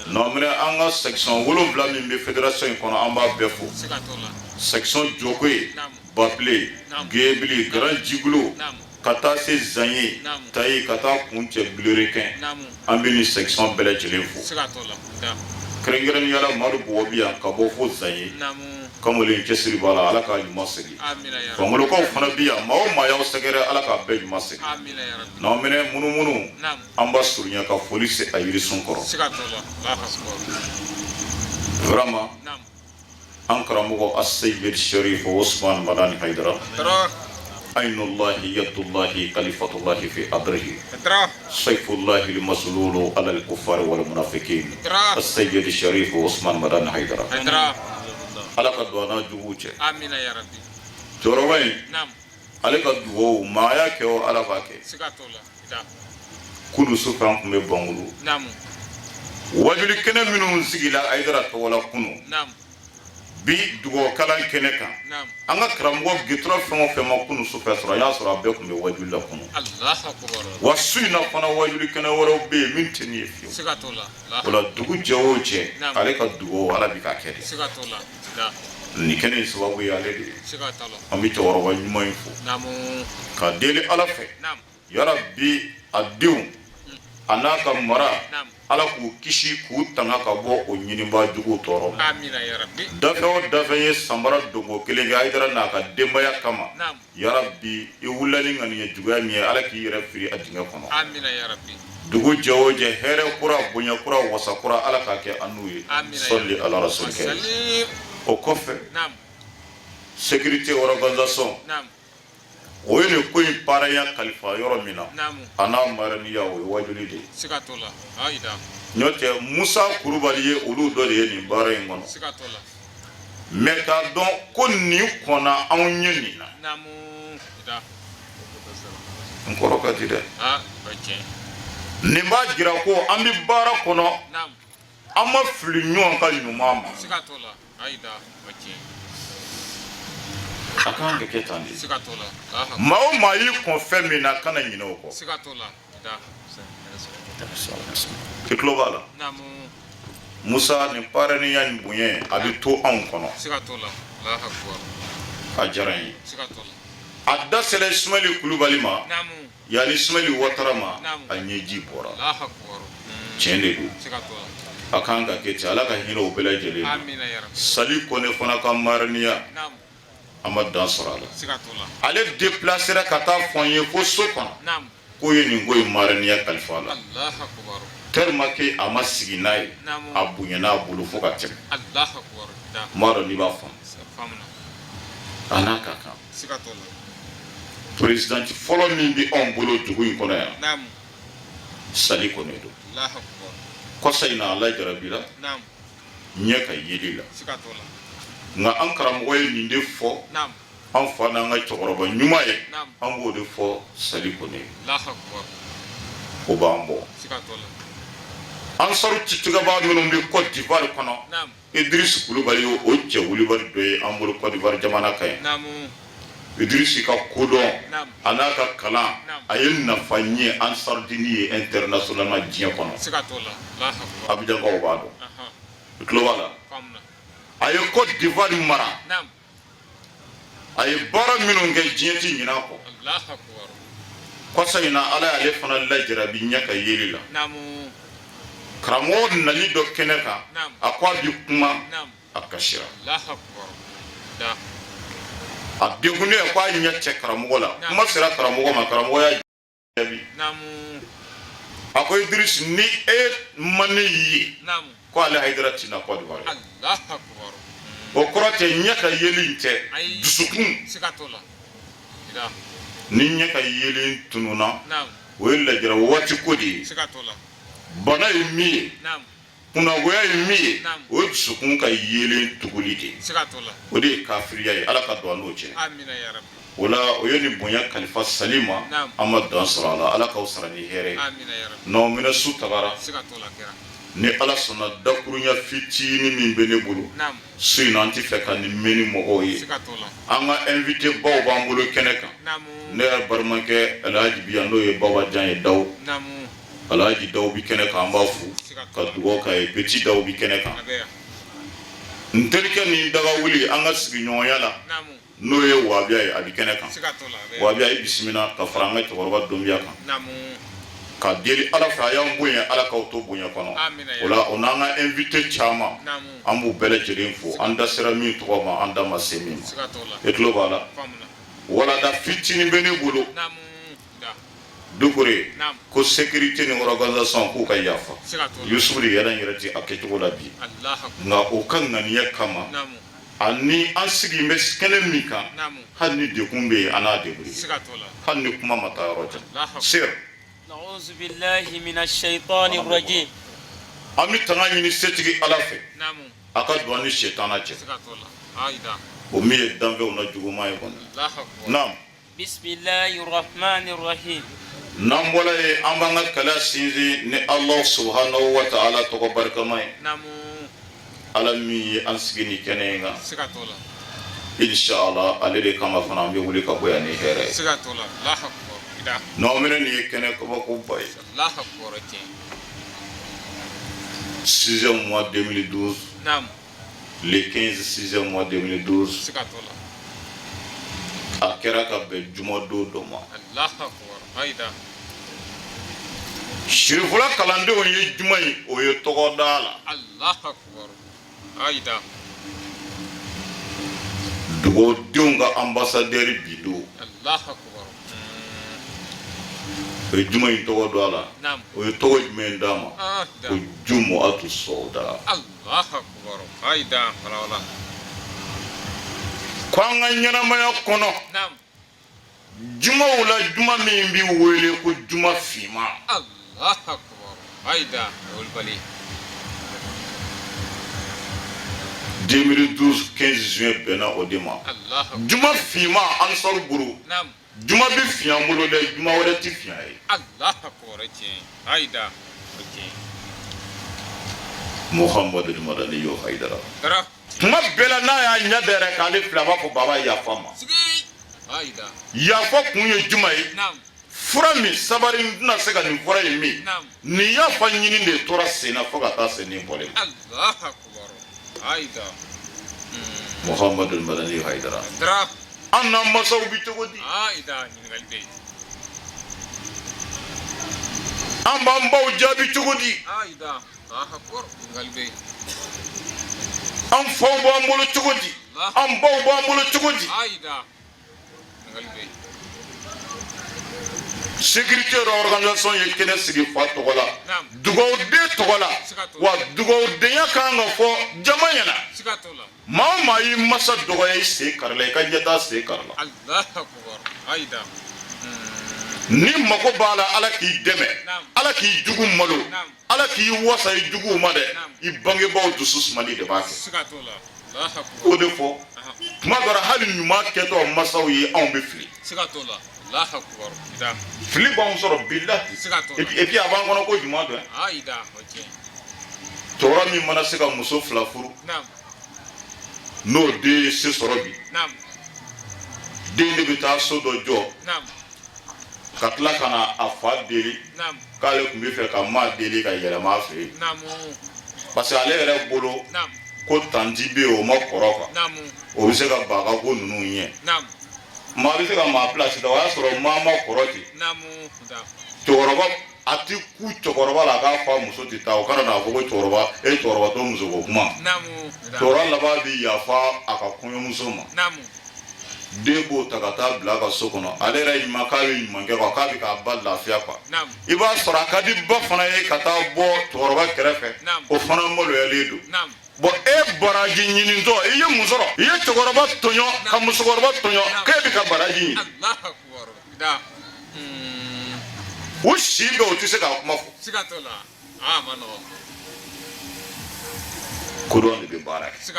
[SPEAKER 2] non minɛ an ka section 7 min bɛ fédération in kɔnɔ an b'a bɛɛ fo section Jogoye Baple Guebili Grand Djiglo ka taa se Zanye Tayi ka taa kuncɛ Bleurequin an bɛ nin section bɛɛ lajɛlen fo kɛrɛnkɛrɛnnenya la Madu Bɔgɔ bi yan ka bɔ fo Zanye kamalen cɛsiri b'a la Ala k'a ɲuman segin Fangolokaw fana bi yan maa o maa y'aw sɛgɛrɛ Ala k'a bɛɛ ɲuman segin n'an minɛ munumunu an b'a surunya ka foli se a yirisun kɔrɔ vraiment an karamɔgɔ Aseyid Sharif Osman Madani Haidara عين الله يد الله خليفة الله في أدره سيف الله المسلول على الكفار والمنافقين السيد الشريف عثمان مدان حيدر على قدوانا جوجه آمين يا ربي جوروين على قدوو ما يكو على باكي كل سفران كم بانغلو وجل كنا منهم سجلا أيدر تولا كنو bi dugo kalan kene kan an ka karamɔgɔ gitra fɛn o fɛn ma kunu su fɛ sɔrɔ y'a sɔrɔ a bɛɛ kun bɛ wajuli la kɔnɔ wa su in na fana wajuli kɛnɛ wɛrɛw bɛ yen min tɛ nin ye fiyewu o la dugu jɛ o jɛ ale ka dugawu Ala bi ka kɛ de nin kɛnɛ in sababu ye ale de ye an bɛ cɛkɔrɔba ɲuman in fo ka deli Ala fɛ yarabi a denw a n'a ka mara Ala k'u kisi k'u tanga ka bɔ o ɲiniba jugu tɔɔrɔ ma dafɛ o dafɛ ye sanbara dongo kelen kɛ Haidara n'a ka denbaya kama yarabi i wulila ni ŋaniya juguya min ye Ala k'i yɛrɛ firi a dingɛ kɔnɔ dugu jɛ o jɛ hɛrɛ kura bonya kura wasa kura Ala k'a kɛ an n'u ye sɔli ala rasulikɛ o kɔfɛ sécurité organisation o ye nin ko in baaraya kalifa yɔrɔ min na a n'a maraniya o ye wajuli de ye n'o tɛ Musa Kulubali ye olu dɔ de ye nin baara in kɔnɔ mais k'a dɔn ko nin kɔnna anw ɲɛ nin na n kɔrɔ ka di dɛ nin b'a jira ko an bɛ baara kɔnɔ an ma fili ɲɔgɔn ka ɲuman ma a kan ka kɛ tan de maa o maa y'i kɔn fɛn min na kana ɲinɛ o kɔ i tulo b'a la Musa nin paraniya nin bonya a bɛ to anw kɔnɔ a diyara n ye a da sera Ismaili Kulubali ma yani Ismaili Watara ma a ɲɛji bɔra tiɲɛ de don a kan ka kɛ ten Ala ka hinɛ o bɛɛ lajɛlen na Sali Kone fana ka maraniya an ma dan sɔrɔ a la ale déplacera ka taa fɔ n ye fo so kɔnɔ k'o ye nin ko in maraniya kalifa a la tellement que a ma sigi n'a ye a bonyana a bolo fo ka tɛmɛ n b'a dɔn n'i b'a faamu a n'a ka kan président fɔlɔ min bɛ anw bolo dugu in kɔnɔ yan Sali Kone don kɔsa in na Ala jarabira ɲɛ ka yeli la nka an karamɔgɔ ye nin de fɔ an fa n'an ka cɛkɔrɔba ɲuman ye an b'o de fɔ Sali Kone o b'an bɔ Ansaru citigɛbaa minnu bɛ Côte d'Ivoire kɔnɔ Idriss Kulubali o cɛ wulibali dɔ ye an bolo Côte d'Ivoire jamana kan ye Idriss ka kodɔn a n'a ka kalan a ye nafa ɲɛ Ansarudini ye internationalement diɲɛ kɔnɔ Abidjankaw b'a dɔn i tulo b'a la a ye Côte d'Ivoire mara a ye baara minnu kɛ diɲɛ ti ɲinɛ a kɔ kɔsa in na Ala y'ale fana lajarabi ɲɛ ka yeli la karamɔgɔ nali dɔ kɛnɛ kan a ko a bɛ kuma a kasira a degunnen ko a ɲɛ cɛ karamɔgɔ la kuma sera karamɔgɔ ma karamɔgɔ y'a jaabi a ko Idriss ni e ma ne ye ko ale Hayidara tina Côte d'Ivoire o kɔrɔ tɛ ɲɛ ka yeli in tɛ dusukun ni ɲɛ ka yeli tununa o ye lajara waati ko de ye bana ye min ye kunnagoya ye min ye o ye dusukun ka yelen tuguli de o de ye kafiriya ye Ala ka don an n'o cɛ o la o ye nin bonya kalifa Sali ma an ma dan sɔrɔ a la Ala k'aw sara ni hɛrɛ ye n'aw minɛ su tagara ni Ala sɔnna dakurunya fitinin min bɛ ne bolo su in na an tɛ fɛ ka nin mɛn ni mɔgɔw ye an ka invité baw b'an bolo kɛnɛ kan ne yɛrɛ balimakɛ Alhaji Biya n'o ye Babajan ye Dawu Alhaji Dawu bi kɛnɛ kan an b'a fo ka dugawu k'a ye Petit Dawu bi kɛnɛ kan n terikɛ ni daga wuli an ka sigiɲɔgɔnya la n'o ye Wabiya ye a bi kɛnɛ kan Wabiya ye bisimila ka fara an ka cɛkɔrɔba Donbiya kan ka deli Ala fɛ a y'an bonya Ala k'aw to bonya kɔnɔ o la o n'an ka invité caman an b'u bɛɛ lajɛlen fo an da sera min tɔgɔ ma an da ma se min ma e tulo b'a la walada fitinin bɛ ne bolo Dukure ko sécurité ni organisation k'u ka yafa Yusufu de yɛrɛ yɛrɛ ti a kɛcogo la bi nka o ka ŋaniya kama ani an sigi bɛ kɛnɛ min kan hali ni dekun bɛ yen an n'a debrouiller hali ni kuma ma taa yɔrɔ jan sir
[SPEAKER 11] A'udhu billahi minash shaitani rajim
[SPEAKER 2] an bɛ tanga ɲini setigi Ala fɛ a ka don an ni sɛtana cɛ o min ye danfɛnw na juguman ye kɔni naam
[SPEAKER 11] Bismillahir rahmanir rahim
[SPEAKER 2] n'an bɔra yen an b'an ka kala sinsin ni Ala subhanahu wa ta'ala tɔgɔ barikama ye Ala min ye an sigi ni kɛnɛ in kan inshallah ale de kama fana an bɛ wuli ka bɔ yan ni hɛrɛ ye n'aw minɛ nin ye kɛnɛ kabakoba ye 6e mois 2012 le 15 6e mois 2012 a kɛra ka bɛn jumadon dɔ ma Sirifula kalandenw ye juma ye o ye tɔgɔ da la dugudenw ka ambassadeur bi don o ye juma in tɔgɔ da la o ye tɔgɔ jumɛn d'a ma ko Jumuatu Sɔda ko an ka ɲɛnamaya kɔnɔ jumaw la juma min bɛ wele ko juma finma 2012 15 juin bɛnna o de ma juma finma Ansar Guru juma bɛ fiɲɛ bolo dɛ juma wɛrɛ tɛ fiɲɛ ye Muhammadu Madani yo Haidara kuma bɛɛ la n'a y'a ɲɛ da yɛrɛ k'ale filɛ a b'a fɔ baba yafa ma yafa kun ye juma ye fura min sabari tɛna se ka nin fura ye min nin yafa ɲini de tora sen na fo ka taa se nin bɔlen Muhammadu Madani yo Haidara an n'an masaw bɛ cogo di an b'an baw jaabi cogo di an faw b'an bolo cogo di an baw b'an bolo cogo di sécurité organisation ye kɛnɛ sigi fa tɔgɔ la dugawuden tɔgɔ la wa dugawudenya kan ka fɔ jama ɲɛna maa o maa y'i masa dɔgɔya i sen kari la i ka ɲɛtaa sen kari la ni mago b'a la ala k'i dɛmɛ ala k'i jugu malo ala k'i wasa i juguw ma dɛ i bangebaaw dusu sumali de b'a kɛ o de fɔ tuma dɔ la hali ɲuman kɛtɔ masaw ye anw bɛ fili fili b'anw sɔrɔ bilahi et puis a b'an kɔnɔ ko ɲuman dɔn cɛkɔrɔba min mana se ka muso fila furu n'o den ye se sɔrɔ bi den de bɛ taa so dɔ jɔ ka tila ka na a fa deli k'ale tun bɛ fɛ ka maa deli ka yɛlɛma a fɛ yen parce que ale yɛrɛ bolo ko tanti bɛ yen o ma kɔrɔ kan o bɛ se ka baga ko ninnu ɲɛ maa bɛ se ka maa place ta o y'a sɔrɔ maa ma kɔrɔ ten cɛkɔrɔba a ti ku cɛkɔrɔba la a k'a fa muso tɛ taa o kana n'a fɔ ko cɛkɔrɔba e cɛkɔrɔba to muso ko kuma cɛkɔrɔba laban bɛ yafa a ka kɔɲɔmuso ma den b'o ta ka taa bila a ka so kɔnɔ ale yɛrɛ ɲuman k'a bɛ ɲuman kɛ k'a bɛ k'a ba lafiya quoi i b'a sɔrɔ a ka di ba fana ye ka taa bɔ cɛkɔrɔba kɛrɛfɛ o fana maloyalen don bon e baraji ɲinitɔ i ye mun sɔrɔ i ye cɛkɔrɔba tɔɲɔ ka musokɔrɔba tɔɲɔ k'e bɛ ka baraji ɲini u si bɛ o tɛ se k'a kuma fɔ kodɔn de bɛ baara kɛ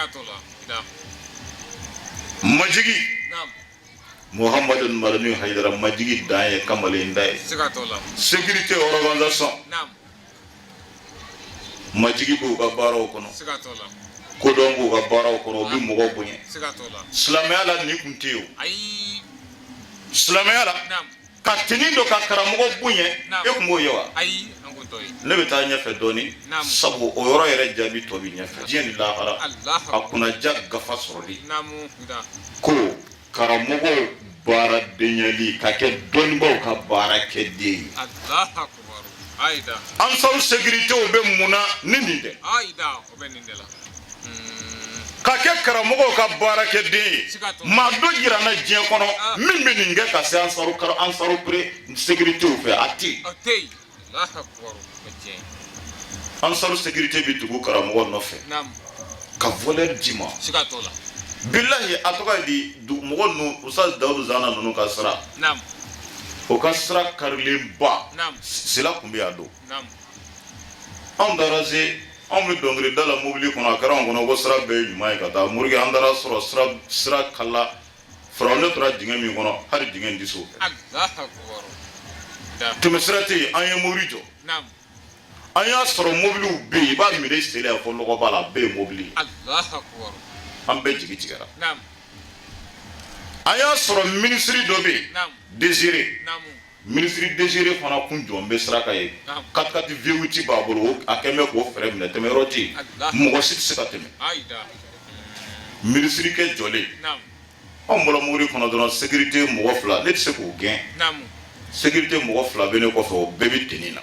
[SPEAKER 2] majigi Muhammadu Madani Haidara majigi dan ye kamalen da ye sécurité organisation majigi b'u ka baaraw kɔnɔ kodɔn b'u ka baaraw kɔnɔ u bɛ mɔgɔw bonya silamɛya la nin tun tɛ yen o silamɛya la ka tini dɔ ka karamɔgɔ bonya e tun b'o ye wa ne bɛ taa ɲɛfɛ dɔɔni sabu o yɔrɔ yɛrɛ jaabi tɔ bɛ ɲɛfɛ diɲɛ ni lahara a kunnaja gafa sɔrɔli ko karamɔgɔw baara denyali ka kɛ dɔnnibaw ka baara kɛ den ye Ansar sécurité bɛ mun na ni nin tɛ ka kɛ karamɔgɔw ka baara kɛ den ye maa dɔ jira na diɲɛ kɔnɔ min bɛ nin kɛ ka se Ansar sécurité fɛ a tɛ Ansar sécurité bɛ tugu karamɔgɔ nɔfɛ ka voleur di ma billahi a tɔgɔ di mɔgɔ ninnu Ustaz Dawudu Zana ninnu ka sira o ka sira karilen ba sila tun bɛ yan don anw taara se anw bɛ dɔnkili da la mobili kɔnɔ a kɛra anw kɔnɔ ko sira bɛɛ ye ɲuman ye ka taa morikɛ an taara sɔrɔ sira kala faraw ne tora dingɛ min kɔnɔ hali dingɛ in tɛ se o fɛ tɛmɛ sira tɛ yen an ye mobili jɔ an y'a sɔrɔ mobiliw bɛ yen i b'a minɛ seli a fɔ nɔgɔ b'a la a bɛɛ ye mobili an bɛɛ jigi tigɛra an y'a sɔrɔ minisiri dɔ bɛ yen Désiré minisiri Désiré fana kun jɔn bɛ sira kan ye 4x4 V8 b'a bolo a kɛn bɛ k'o fɛrɛ minɛ tɛmɛ yɔrɔ tɛ yen mɔgɔ si tɛ se ka tɛmɛ minisiri kɛ jɔlen anw bɔra mobili kɔnɔ dɔrɔn sécurité mɔgɔ fila ne tɛ se k'o gɛn sécurité mɔgɔ fila bɛ ne kɔfɛ o bɛɛ bɛ tenni na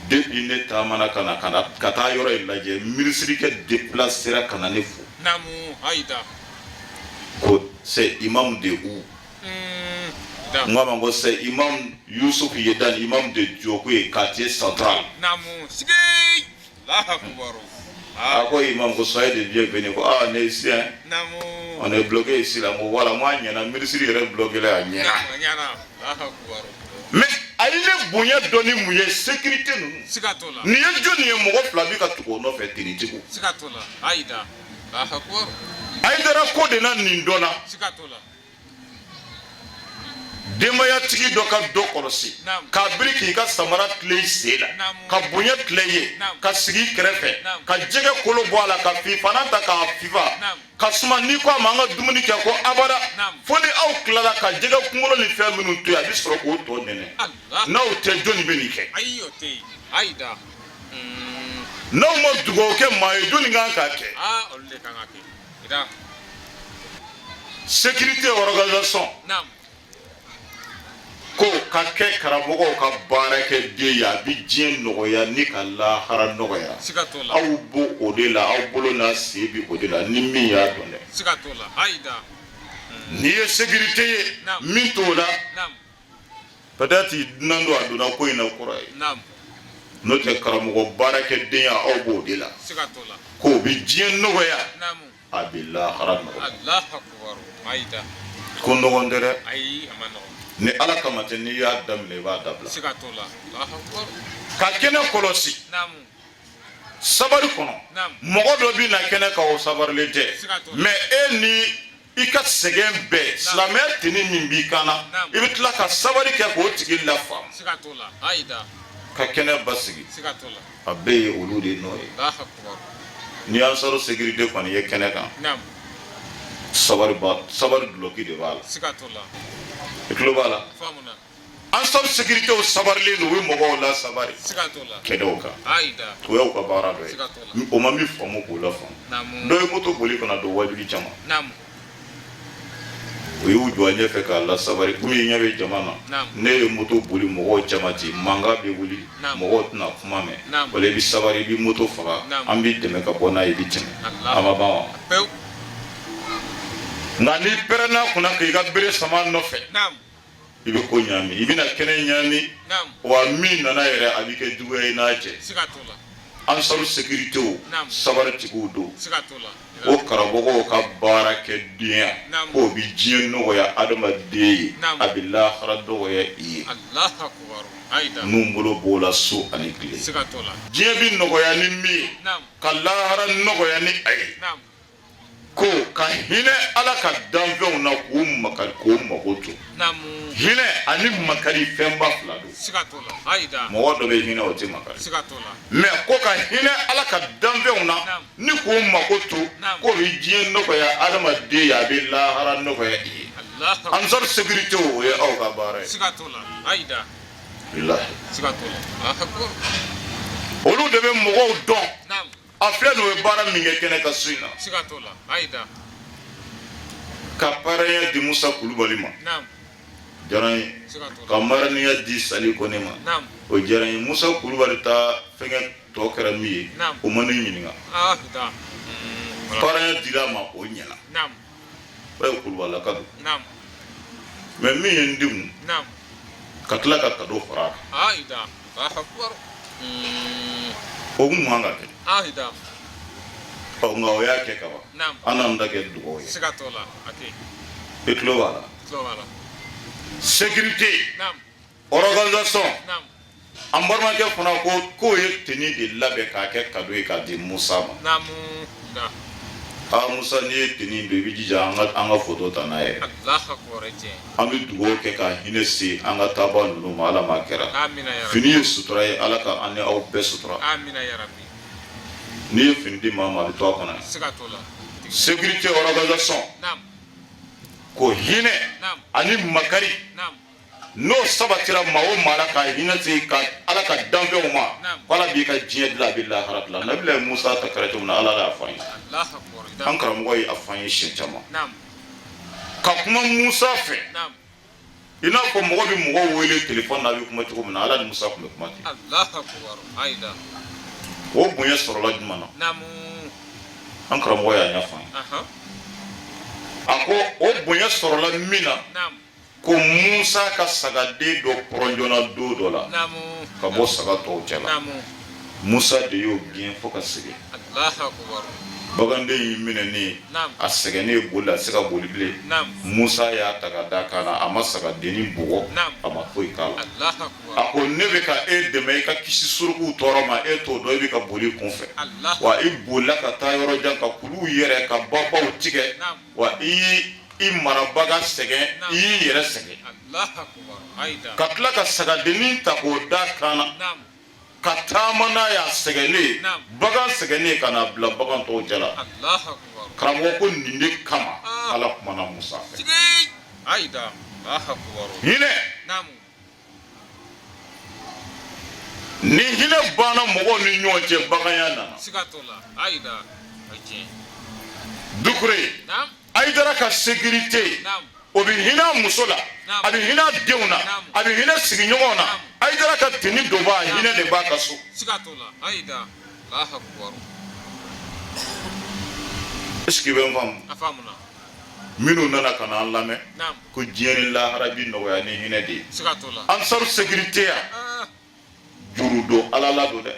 [SPEAKER 2] depuis ne taamana ka taa yɔrɔ in lajɛ minisiri kɛ déplacera ka na ne fo ko c'est imam de où moi mango c'est imam Youssouf Yedan imam de Diokoye quartier central ah quoi imam ko soyez de bienvenue ko ah on est ici hein on est bloqué ici là voilà moi nyana ministre est bloqué là nyana mais ayi ne bonya doni mu ye sécurité nu
[SPEAKER 12] Sikatola.
[SPEAKER 2] ni ye joni ye mogo fila bi ka tugo no fe tiritigo
[SPEAKER 12] Sikatola. Aida. Akbar.
[SPEAKER 2] Haidara ko de na nin dona
[SPEAKER 12] Sikatola.
[SPEAKER 2] demaya tigi dɔ ka dɔ kɔlɔsi ka biri k'i ka samara tile i sen la ka bonya tile ye ka sigi kɛrɛfɛ ka jɛgɛ kolo bɔ a la ka fifana ta k'a fifa ka suma n'i ko a ma an ka dumuni kɛ ko abada fo ni aw tilala ka jɛgɛ kunkolo ni fɛn minnu to yen a bɛ sɔrɔ k'o tɔ nɛnɛ n'aw tɛ jɔnni bɛ nin kɛ
[SPEAKER 12] Ayi o tɛ Aida.
[SPEAKER 2] n'aw ma dugawu kɛ maa ye jɔnni kan k'a kɛ
[SPEAKER 12] Olu de kan ka kɛ. Ida.
[SPEAKER 2] sécurité organisation ko ka kɛ karamɔgɔw ka baarakɛ den ye a bɛ diɲɛ nɔgɔya ni ka lahara nɔgɔya
[SPEAKER 12] Sikatola.
[SPEAKER 2] aw bo o de la aw bolo n'a sen bi o de la ni min y'a dɔn dɛ
[SPEAKER 12] Sikatola. Aida.
[SPEAKER 2] n'i ye sécurité ye min t'o la peut-être dunan don a donna ko in na kɔrɔ ye n'o tɛ karamɔgɔ baarakɛdenya aw b'o de la
[SPEAKER 12] Sikatola.
[SPEAKER 2] k'o bɛ diɲɛ nɔgɔya a bɛ lahara nɔgɔya
[SPEAKER 12] Allah akbar. Aida.
[SPEAKER 2] ko nɔgɔn tɛ dɛ
[SPEAKER 12] Ayi a ma nɔgɔn.
[SPEAKER 2] ni ala kama tɛ n'i y'a daminɛ i b'a dabila
[SPEAKER 12] Sikatola. Allah akbar.
[SPEAKER 2] ka kɛnɛ kɔlɔsi sabari kɔnɔ mɔgɔ dɔ bɛ na kɛnɛ ka o sabarilen tɛ mais e ni i ka sɛgɛn bɛɛ silamɛya tini min b'i kan na i bɛ tila ka sabari kɛ k'o tigi lafaamu
[SPEAKER 12] Sikatola. Aida.
[SPEAKER 2] ka kɛnɛ basigi
[SPEAKER 12] Sikatola.
[SPEAKER 2] a bɛɛ ye olu de nɔ ye
[SPEAKER 12] Allah akbar.
[SPEAKER 2] ni y'an sɔrɔ sécurité kɔni ye kɛnɛ kan sabari duloki de b'a la
[SPEAKER 12] Sikatola.
[SPEAKER 2] i tulo b'a la
[SPEAKER 12] Famuna.
[SPEAKER 2] an sɔrɔ sécurité o sabarilen don u bɛ mɔgɔw la sabari
[SPEAKER 12] Sikatola.
[SPEAKER 2] kɛnɛw kan
[SPEAKER 12] Aida.
[SPEAKER 2] o y'aw ka baara dɔ ye
[SPEAKER 12] Sikatola.
[SPEAKER 2] o ma min faamu k'o la faamu dɔ ye moto boli kana don wajibi caman o y'u jɔ ɲɛfɛ k'a la sabari komi i ɲɛ bɛ jama na ne ye moto boli mɔgɔw cɛman ci mankan bɛ wuli mɔgɔw tɛna kuma mɛn wala i bɛ sabari i bɛ moto faga an b'i dɛmɛ ka bɔ n'a ye i bɛ tɛmɛ a ma ban wa nka n'i pɛrɛnna kunna k'i ka bere sama nɔfɛ i bɛ ko ɲami i bɛna kɛnɛ ɲami wa min nana yɛrɛ a bɛ kɛ juguya i n'a cɛ an sɔrɔ sécurité o sabaritigiw don o karamɔgɔw ka baarakɛdenya k'o bɛ diɲɛ nɔgɔya adamaden ye a bɛ lahara nɔgɔya i ye n'u bolo b'o la so ani tile diɲɛ bɛ nɔgɔya ni min ye ka lahara nɔgɔya ni a ye ko ka hinɛ ala ka danfɛnw na k'o makari k'o mago to hinɛ ani makari fɛnba fila don mɔgɔ dɔ bɛ hinɛ o tɛ makari mais ko ka hinɛ ala ka danfɛnw na ni k'o mago to k'o bɛ diɲɛ nɔgɔya adamaden ye a bɛ lahara nɔgɔya i ye an sɔrɔ sécurité o ye aw ka baara ye olu de bɛ mɔgɔw dɔn a filɛ nin ye baara min kɛ kɛnɛ ka so in na ka paraya di Musa Kulubali ma diyara n ye ka maraniya di Sali Kone ma o diyara n ye Musa Kulubali ta fɛngɛ tɔ kɛra min ye o ma ne ɲininka paraya dira a ma o ɲɛna o ye Kulubalilaka don mais min ye n denw ka tila ka cadeau fara a kan o kun man ka kɛ nka o y'a kɛ kaban an n'an ta kɛ dugawu ye i tulo b'a la sécurité organisation an balimakɛ fana ko k'o ye teni de labɛn k'a kɛ cadeau ye k'a di Musa ma Musa n'i ye teni don i bɛ jija an ka photo ta n'a ye an bɛ dugawu kɛ ka hinɛ se an ka taabaa ninnu ma ala m'a kɛra fini ye sutura ye ala ka an ni aw bɛɛ sutura n'i ye fini di maa ma a bɛ to a kɔnɔ sécurité organisation ko hinɛ ani makari n'o sabatira maa o maa la ka hinɛ se ka ala ka danfɛnw ma ko ala b'i ka diɲɛ dilan a bɛ lahara dilan nabila ye Musa ta kɛra cogo min na ala y'a fɔ an ye an karamɔgɔ ye a fɔ an ye siɲɛ caman ka kuma Musa fɛ i n'a fɔ mɔgɔ bɛ mɔgɔ wele téléphone na a bɛ kuma cogo min na ala ni Musa tun bɛ kuma ten o bonya sɔrɔla jumɛn na an karamɔgɔ y'a ɲɛfɔ an ye a ko o bonya sɔrɔla min na ko Musa ka sagaden dɔ pɔrɔnjɔnna don dɔ la ka bɔ saga tɔw cɛ la Musa de y'o gɛn fo ka segin bagande mineni a sɛgɛnnen bolila a se ka boli bilen Musa y'a ta ka da kan na a ma saga denni bugɔ a ma foyi k'a la a ko ne bɛ ka e dɛmɛ i ka kisi surukuw tɔɔrɔ ma e t'o dɔn i bɛ ka boli i kun fɛ wa i bolila ka taa yɔrɔ jan ka kuluw yɛrɛ ka babaw tigɛ wa i marabaga sɛgɛn i y'i yɛrɛ sɛgɛn ka tila ka sagadennin ta k'o da kan na ka taama n'a y'a sɛgɛnnen bagan sɛgɛnnen ka n'a bila bagan tɔw jala karamɔgɔ ko nin de kama Ala kumana Musa fɛ hinɛ ni hinɛ banna mɔgɔw ni ɲɔgɔn cɛ baganya nana Dukure Aidara ka sécurité o bɛ hinɛ muso la a bɛ hinɛ denw na a bɛ hinɛ sigiɲɔgɔnw na Aidara ka tini dɔ b'a hinɛ de b'a ka so est-ce que bɛ n faamu minnu nana ka na an lamɛn ko diɲɛ ni lahara bi nɔgɔya ni hinɛ de ye Ansaru sécurité ya juru don Ala la don dɛ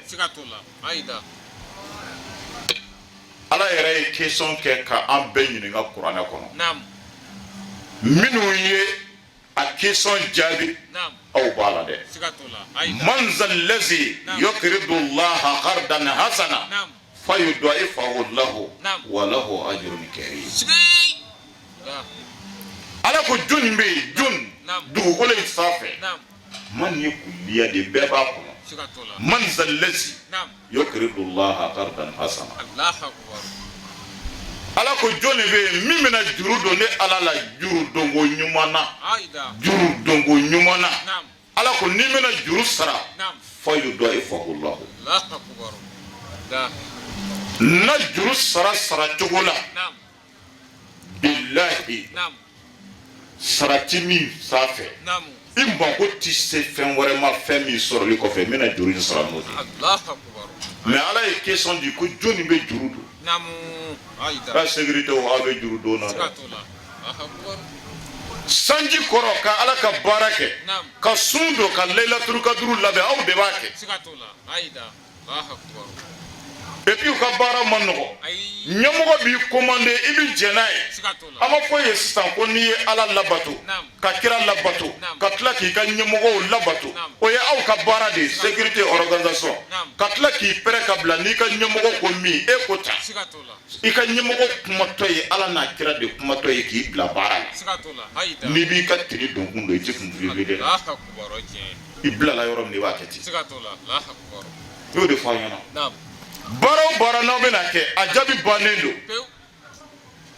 [SPEAKER 2] Ala yɛrɛ ye question kɛ ka an bɛɛ ɲininka kuranɛ kɔnɔ minnu ye a question jaabi aw b'a la dɛ man zallazi yuqridu Allaha qardan hasana fayudaifahu lahu wa lahu ajrun karim Ala ko jɔnni bɛ yen jɔn dugukolo in sanfɛ man ye kuliya de bɛɛ b'a kɔnɔ man zallazi yuqridu Allaha qardan hasana Ala ko jɔnni bɛ yen min bɛna juru don ne Ala la juru donko ɲuman na Ala ko ni bɛna juru sara fayudaifahu lahu na juru sara cogo la billahi sarati min sanfɛ i mako tɛ se fɛn wɛrɛ ma fɛn min sɔrɔli kɔfɛ n bɛna juru in sara n'o de mais Ala ye question di ko jɔnni bɛ juru don ka sécurité o aw bɛ juru don na dɛ sanji kɔrɔ ka Ala ka baara kɛ ka sun don ka Laylatul Qadr labɛn aw de b'a kɛ et puis u ka baara ma nɔgɔ ɲɛmɔgɔ b'i commandé i bɛ jɛn n'a ye a ma fɔ ye sisan ko n'i ye Ala labato ka kira labato ka tila k'i ka ɲɛmɔgɔw labato o ye aw ka baara de ye sécurité organisation ka tila k'i pɛrɛ ka bila n'i ka ɲɛmɔgɔ ko min e ko ta i ka ɲɛmɔgɔ kumatɔ ye Ala n'a kira de kumatɔ ye k'i bila baara la n'i b'i ka tini donkun don i tɛ kunfiri dɛ i bilala yɔrɔ min i b'a kɛ ten i y'o de fɔ an ɲɛna baara o baara n'aw bɛna kɛ a jaabi bannen don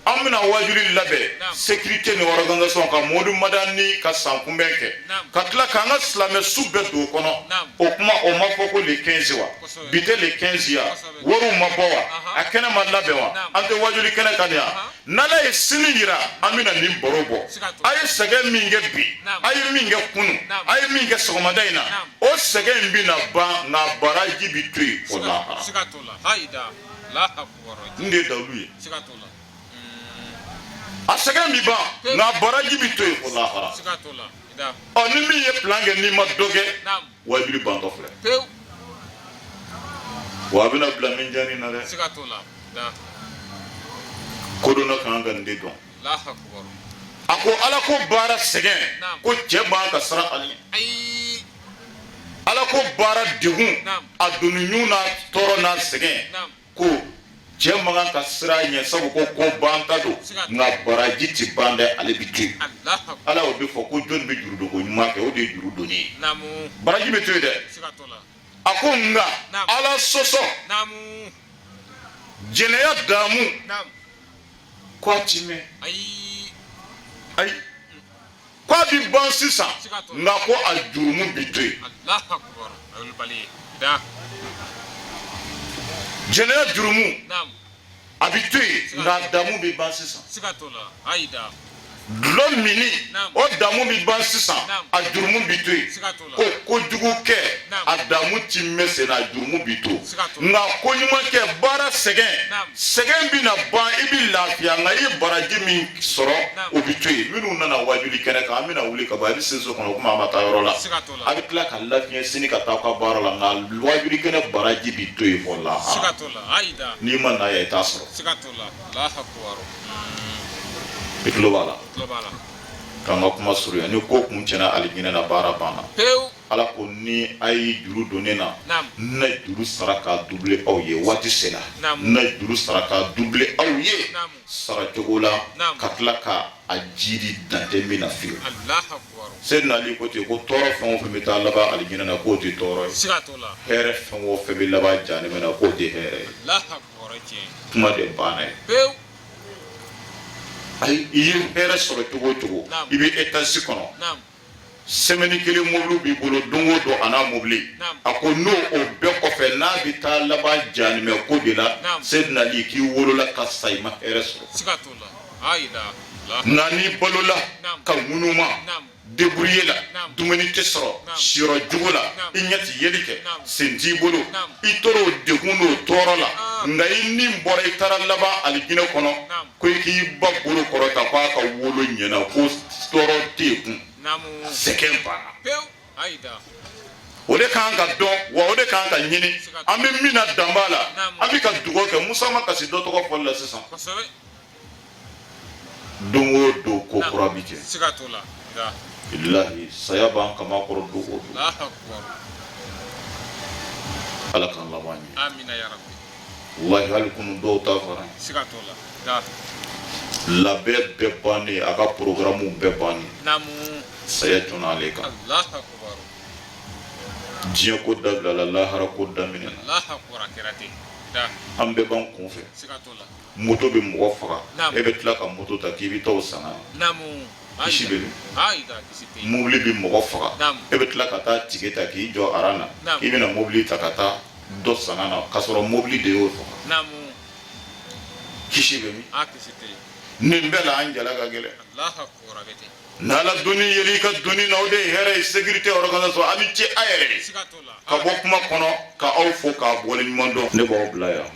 [SPEAKER 2] an bɛna wajuli labɛn sécurité ni organisation ka Modu Madani ka sankunbɛn kɛ ka tila k'an ka silamɛ su bɛɛ don o kɔnɔ o kuma o ma fɔ ko le 15 wa bi tɛ le 15 ya wariw ma bɔ wa a kɛnɛ ma labɛn wa an tɛ wajuli kɛnɛ kan yan n'Ala ye sini yira an bɛna nin baro bɔ a ye sɛgɛn min kɛ bi a ye min kɛ kunu a ye min kɛ sɔgɔmada in na o sɛgɛn in bɛna ban nka baraji bi to yen o lahara n de ye dawulu ye a sɛgɛn bi ban nka baraji bi to yen o lahara ni min ye plan kɛ n'i ma dɔ kɛ wajuli bantɔ filɛ wa a bɛna bila min jani na dɛ kodɔnna kan ka nin de dɔn a ko Ala ko baara sɛgɛn ko cɛ b'an ka siran ale Ala ko baara degun a doniɲu n'a tɔɔrɔ n'a sɛgɛn ko cɛ man kan ka siran ɲɛ sabu ko ban ta don nka baraji tɛ ban dɛ ale bi to yen Ala y'o de fɔ ko jɔnni bɛ juru don ko ɲuman kɛ o de ye juru donni ye baraji bɛ to yen dɛ a ko nka Ala sɔsɔ jɛnɛya daamu ko a ti mɛn ayi ko a bi ban sisan nka ko a jurumu bi to yen jɛnɛya jurumu a bi to yen nka a daamu bɛ ban sisan dulɔ mini o damu bi ban sisan a jurumu bi to yen ko kojugu kɛ a damu ti mɛn sen na a jurumu bi to nka koɲuman kɛ baara sɛgɛn bi na ban i bi lafiya nka i ye baraji min sɔrɔ o bi to yen minnu nana wajuli kɛnɛ kan an bɛna wuli ka bɔ a bɛ sin so kɔnɔ komi a ma taa yɔrɔ la a bɛ tila ka lafiya sini ka taa ka baara la nka wajuli kɛnɛ baraji bi to yen fɔ lahara n'i ma na ya i t'a sɔrɔ i tulo b'a la k'an ka kuma surunya ni ko kun tiɲɛna alijinɛ na baara banna ala ko ni a ye juru don ne na na juru sara k'a double aw ye waati sera na juru sara k'a double aw ye sara cogo la ka tila ka a jiri dantɛ min na fiyewu Seydina Ali ko ten ko tɔɔrɔ fɛn o fɛn bɛ taa laban alijinɛ na k'o tɛ tɔɔrɔ ye hɛrɛ fɛn o fɛn bɛ laban jahanɛmɛ na k'o tɛ hɛrɛ ye kuma de banna ye ayi i ye hɛrɛ sɔrɔ cogo o cogo i bɛ étage kɔnɔ semaine kelen mobili b'i bolo don o don a n'a mobili a ko n'o o bɛɛ kɔfɛ n'a bɛ taa laban jahanɛmɛ ko de la Seydina Ali k'i wolola ka sa i ma hɛrɛ sɔrɔ nka n'i balola ka ŋunuma débrouiller la dumuni tɛ sɔrɔ siyɔrɔ jugu la i ɲɛ tɛ yeli kɛ sen t'i bolo i tora o degun n'o tɔɔrɔ la nka i ni bɔra i taara laban alijinɛ kɔnɔ ko i k'i ba bolo kɔrɔta ko a ka wolo ɲɛna ko tɔɔrɔ tɛ kun sɛgɛn banna o de kan ka dɔn wa o de kan ka ɲini an bɛ min na dan b'a la an bɛ ka dugawu kɛ Musa ma kasi dɔ tɔgɔ fɔli la sisan don o don ko kura bi kɛ bilahi saya b'an kama kɔrɔ don o don ala k'an laban ɲɛ wallahi hali kunu dɔw ta fara labɛn bɛɛ bannen a ka programme bɛɛ bannen saya cunna ale kan diɲɛ ko dabilala lahara ko daminɛna an bɛɛ b'an kun fɛ moto bɛ mɔgɔ faga e bɛ tila ka moto ta k'i bɛ taa o sanga kisi bɛ mobili bɛ mɔgɔ faga e bɛ tila ka taa tige ta k'i jɔ aran na k'i bɛna mobili ta ka taa dɔ sanga na k'a sɔrɔ mobili de y'o faga kisi bɛ min nin bɛɛ la an jala ka gɛlɛn n'ala doni yeli ka doni na o de ye hɛrɛ ye sécurité organisation a bɛ ci a yɛrɛ ye ka bɔ kuma kɔnɔ ka aw fo k'a bɔlen ɲuman dɔn ne b'aw bila yan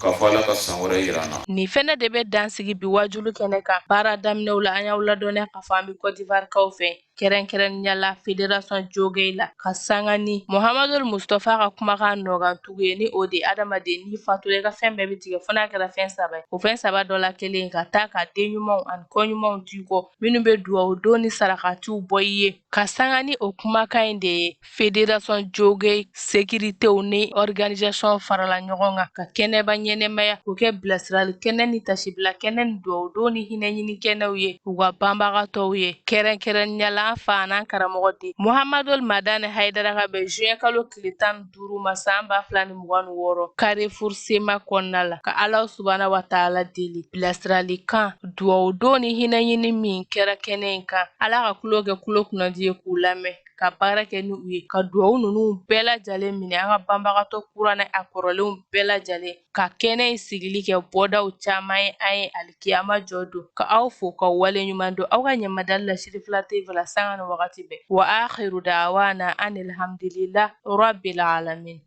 [SPEAKER 2] k'a fɔ ala ka san wɛrɛ yira an na.
[SPEAKER 1] Nin fɛnɛ de bɛ dansigi bi wajulu kɛnɛ kan baara daminɛw la an y'aw ladɔnniya k'a fɔ an bɛ Côte d'Ivoire kaw fɛ kɛrɛnkɛrɛnnenya la fédération joge la ka sanga ni Muhamadul Mustafa ka kumakan nɔgantugu ye ni o de adamaden n'i fatula i ka fɛn bɛɛ bɛ tigɛ fo n'a kɛra fɛn saba ye o fɛn saba dɔ la kelen ka taa ka den ɲumanw ani kɔ ɲumanw t'i kɔ minnu bɛ duwawu don ni sarakatiw bɔ i ye ka sanga ni o kumakan in de ye fédération joge sécuritéw ni organisation farala ɲɔgɔn kan ka kɛnɛba ɲɛnɛmaya k'o kɛ bilasirali kɛnɛ ni tasibila kɛnɛ ni duwawu don ni hinɛ ɲini kɛnɛw ye u ka banbagatɔw ye kɛrɛnkɛrɛnnenya la an fa n'an karamɔgɔ de Muhamadul Madani Haidara ka bɛn juin kalo tile 15 ma san 2026 Carrefour Sema kɔnɔna la ka Ala subahana wa taala deli bilasiralikan duwawu don ni hinɛ ɲini min kɛra kɛnɛ in kan Ala ka kulo kɛ kulo kunnadi ye k'u lamɛn ka baara kɛ n'u ye ka duwawu ninnu bɛɛ lajɛlen minɛ an ka banbagatɔ kura ni a kɔrɔlenw bɛɛ lajɛlen ka kɛnɛ in sigili kɛ bɔdaw caman ye an ye alikiyama jɔ don ka aw fo ka wale ɲuman don aw ka ɲamadali la Shirifila TV la sanga ni wagati bɛɛ wa akhiru da'wana anil hamdulillah rabbil alamin.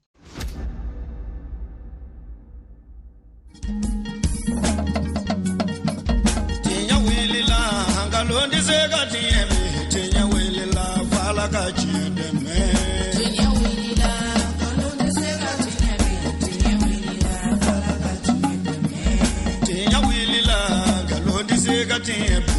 [SPEAKER 13] Got